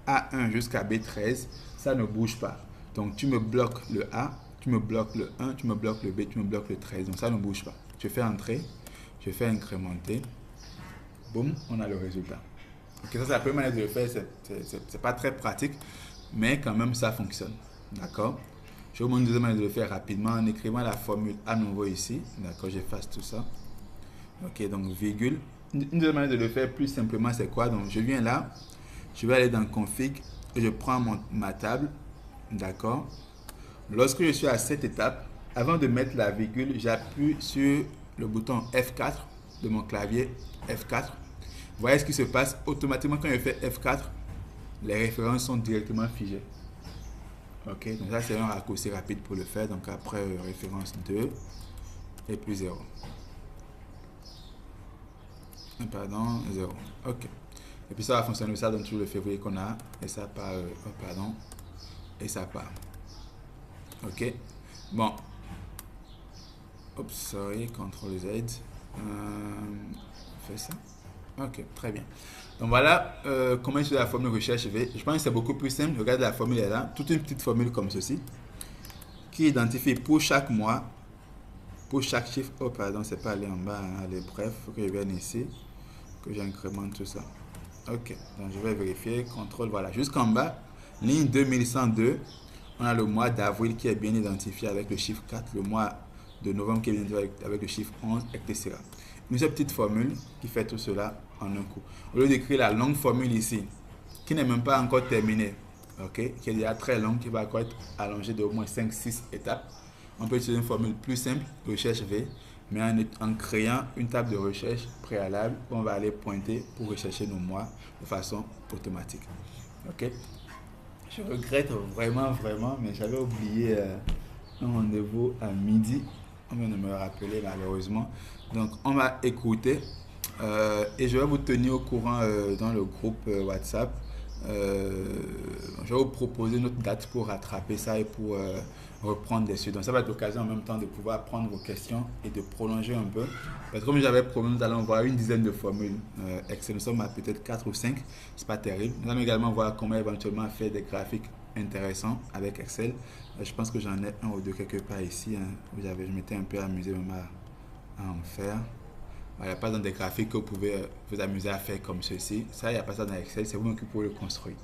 A1 jusqu'à B13, ça ne bouge pas. Donc tu me bloques le A, tu me bloques le 1, tu me bloques le B, tu me bloques le 13. Donc ça ne bouge pas. Je fais entrer, je fais incrémenter. Boum, on a le résultat. Ok, ça c'est la première manière de le faire. C'est pas très pratique, mais quand même ça fonctionne. D'accord. Je vais vous montrer une deuxième manière de le faire rapidement en écrivant la formule à nouveau ici. D'accord, j'efface tout ça. Ok, donc virgule. Une deuxième manière de le faire plus simplement, c'est quoi? Donc je viens là, je vais aller dans config et je prends ma table. D'accord. Lorsque je suis à cette étape, avant de mettre la virgule, j'appuie sur le bouton F4 de mon clavier, F4. Vous voyez ce qui se passe? Automatiquement, quand je fais F4, les références sont directement figées. Ok, donc ça c'est un raccourci rapide pour le faire. Donc après, référence 2 et puis 0. Pardon, 0. Ok. Et puis ça va fonctionner, ça donne toujours le février qu'on a. Et ça part, pardon. Et ça part. Ok. Bon. Oups, sorry, CTRL Z. On fait ça. Ok, très bien. Donc voilà comment utiliser la formule recherche V. Je pense que c'est beaucoup plus simple. Regardez, la formule est là. Toute une petite formule comme ceci. Qui identifie pour chaque mois, pour chaque chiffre. Oh, pardon, c'est pas aller en bas. Hein, allez, bref, il faut que je vienne ici. Que j'incrémente tout ça. Ok, donc je vais vérifier. CTRL, voilà. Jusqu'en bas, ligne 2102. On a le mois d'avril qui est bien identifié avec le chiffre 4. Le mois de novembre qui est bien identifié avec le chiffre 11, etc. Une seule petite formule qui fait tout cela en un coup. Au lieu d'écrire la longue formule ici, qui n'est même pas encore terminée, ok, qui est déjà très longue, qui va encore être allongée de au moins 5-6 étapes, on peut utiliser une formule plus simple, recherche V, mais en créant une table de recherche préalable où on va aller pointer pour rechercher nos mois de façon automatique. Ok. Je regrette vraiment, mais j'avais oublié un rendez-vous à midi. On vient de me rappeler malheureusement. Donc on va écouter et je vais vous tenir au courant dans le groupe WhatsApp. Je vais vous proposer une autre date pour rattraper ça et pour reprendre des suites. Donc ça va être l'occasion en même temps de pouvoir prendre vos questions et de prolonger un peu. Parce que comme j'avais promis, nous allons voir une dizaine de formules. Excel, nous sommes à peut-être 4 ou 5. C'est pas terrible. Nous allons également voir comment éventuellement faire des graphiques intéressants avec Excel. Je pense que j'en ai un ou deux quelque part ici. Hein, où je m'étais un peu amusé même à en faire. Il n'y a pas dans des graphiques que vous pouvez vous amuser à faire comme ceci. Ça, il n'y a pas ça dans Excel. C'est vous-même qui pouvez le construire.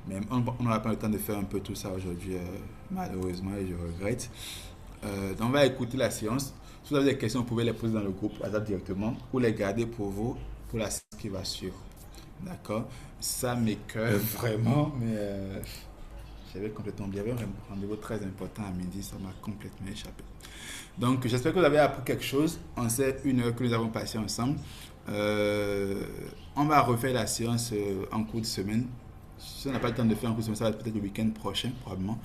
Mais on n'aura pas le temps de faire un peu tout ça aujourd'hui, malheureusement, et je regrette. Donc, on va écouter la séance. Si vous avez des questions, vous pouvez les poser dans le groupe WhatsApp directement ou les garder pour vous pour la séance qui va suivre. D'accord? Ça m'écoeure vraiment, mais j'avais complètement oublié. Il y avait un rendez-vous très important à midi, ça m'a complètement échappé. Donc, j'espère que vous avez appris quelque chose en cette 1 heure que nous avons passé ensemble. On va refaire la séance en cours de semaine. Si on n'a pas le temps de faire en cours de semaine, ça va être peut-être le week-end prochain, probablement.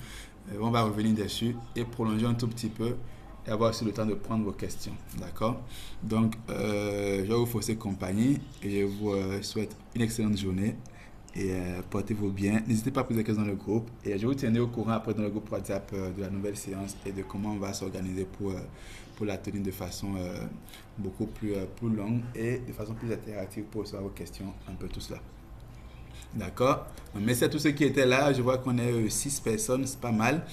On va revenir dessus et prolonger un tout petit peu et avoir aussi le temps de prendre vos questions. D'accord? Donc, je vais vous forcer compagnie et je vous souhaite une excellente journée. Et portez-vous bien. N'hésitez pas à poser des questions dans le groupe. Et je vous tiendrai au courant après dans le groupe WhatsApp de la nouvelle séance et de comment on va s'organiser pour la tenir de façon beaucoup plus longue et de façon plus interactive pour recevoir vos questions, un peu tout cela. D'accord? Merci à tous ceux qui étaient là. Je vois qu'on est 6 personnes, c'est pas mal.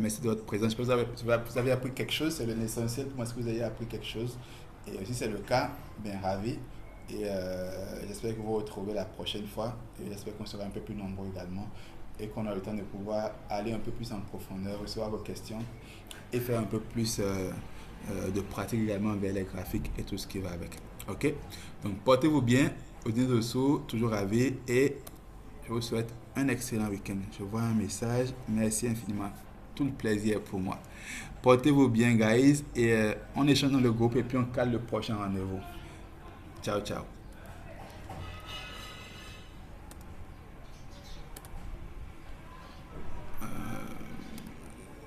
Merci de votre présence. Je pense que vous avez appris quelque chose. C'est l'essentiel pour moi, est-ce que vous avez appris quelque chose. Et si c'est le cas, bien ravi. Et j'espère que vous vous retrouvez la prochaine fois. Et j'espère qu'on sera un peu plus nombreux également. Et qu'on a le temps de pouvoir aller un peu plus en profondeur, recevoir vos questions et faire un peu plus de pratique également vers les graphiques et tout ce qui va avec. Ok? Donc portez-vous bien. Odile Dessous, toujours ravi. Et je vous souhaite un excellent week-end. Je vois un message. Merci infiniment. Tout le plaisir est pour moi. Portez-vous bien, guys. Et on échange dans le groupe et puis on cale le prochain rendez-vous. Ciao, ciao.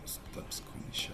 Stop screen share.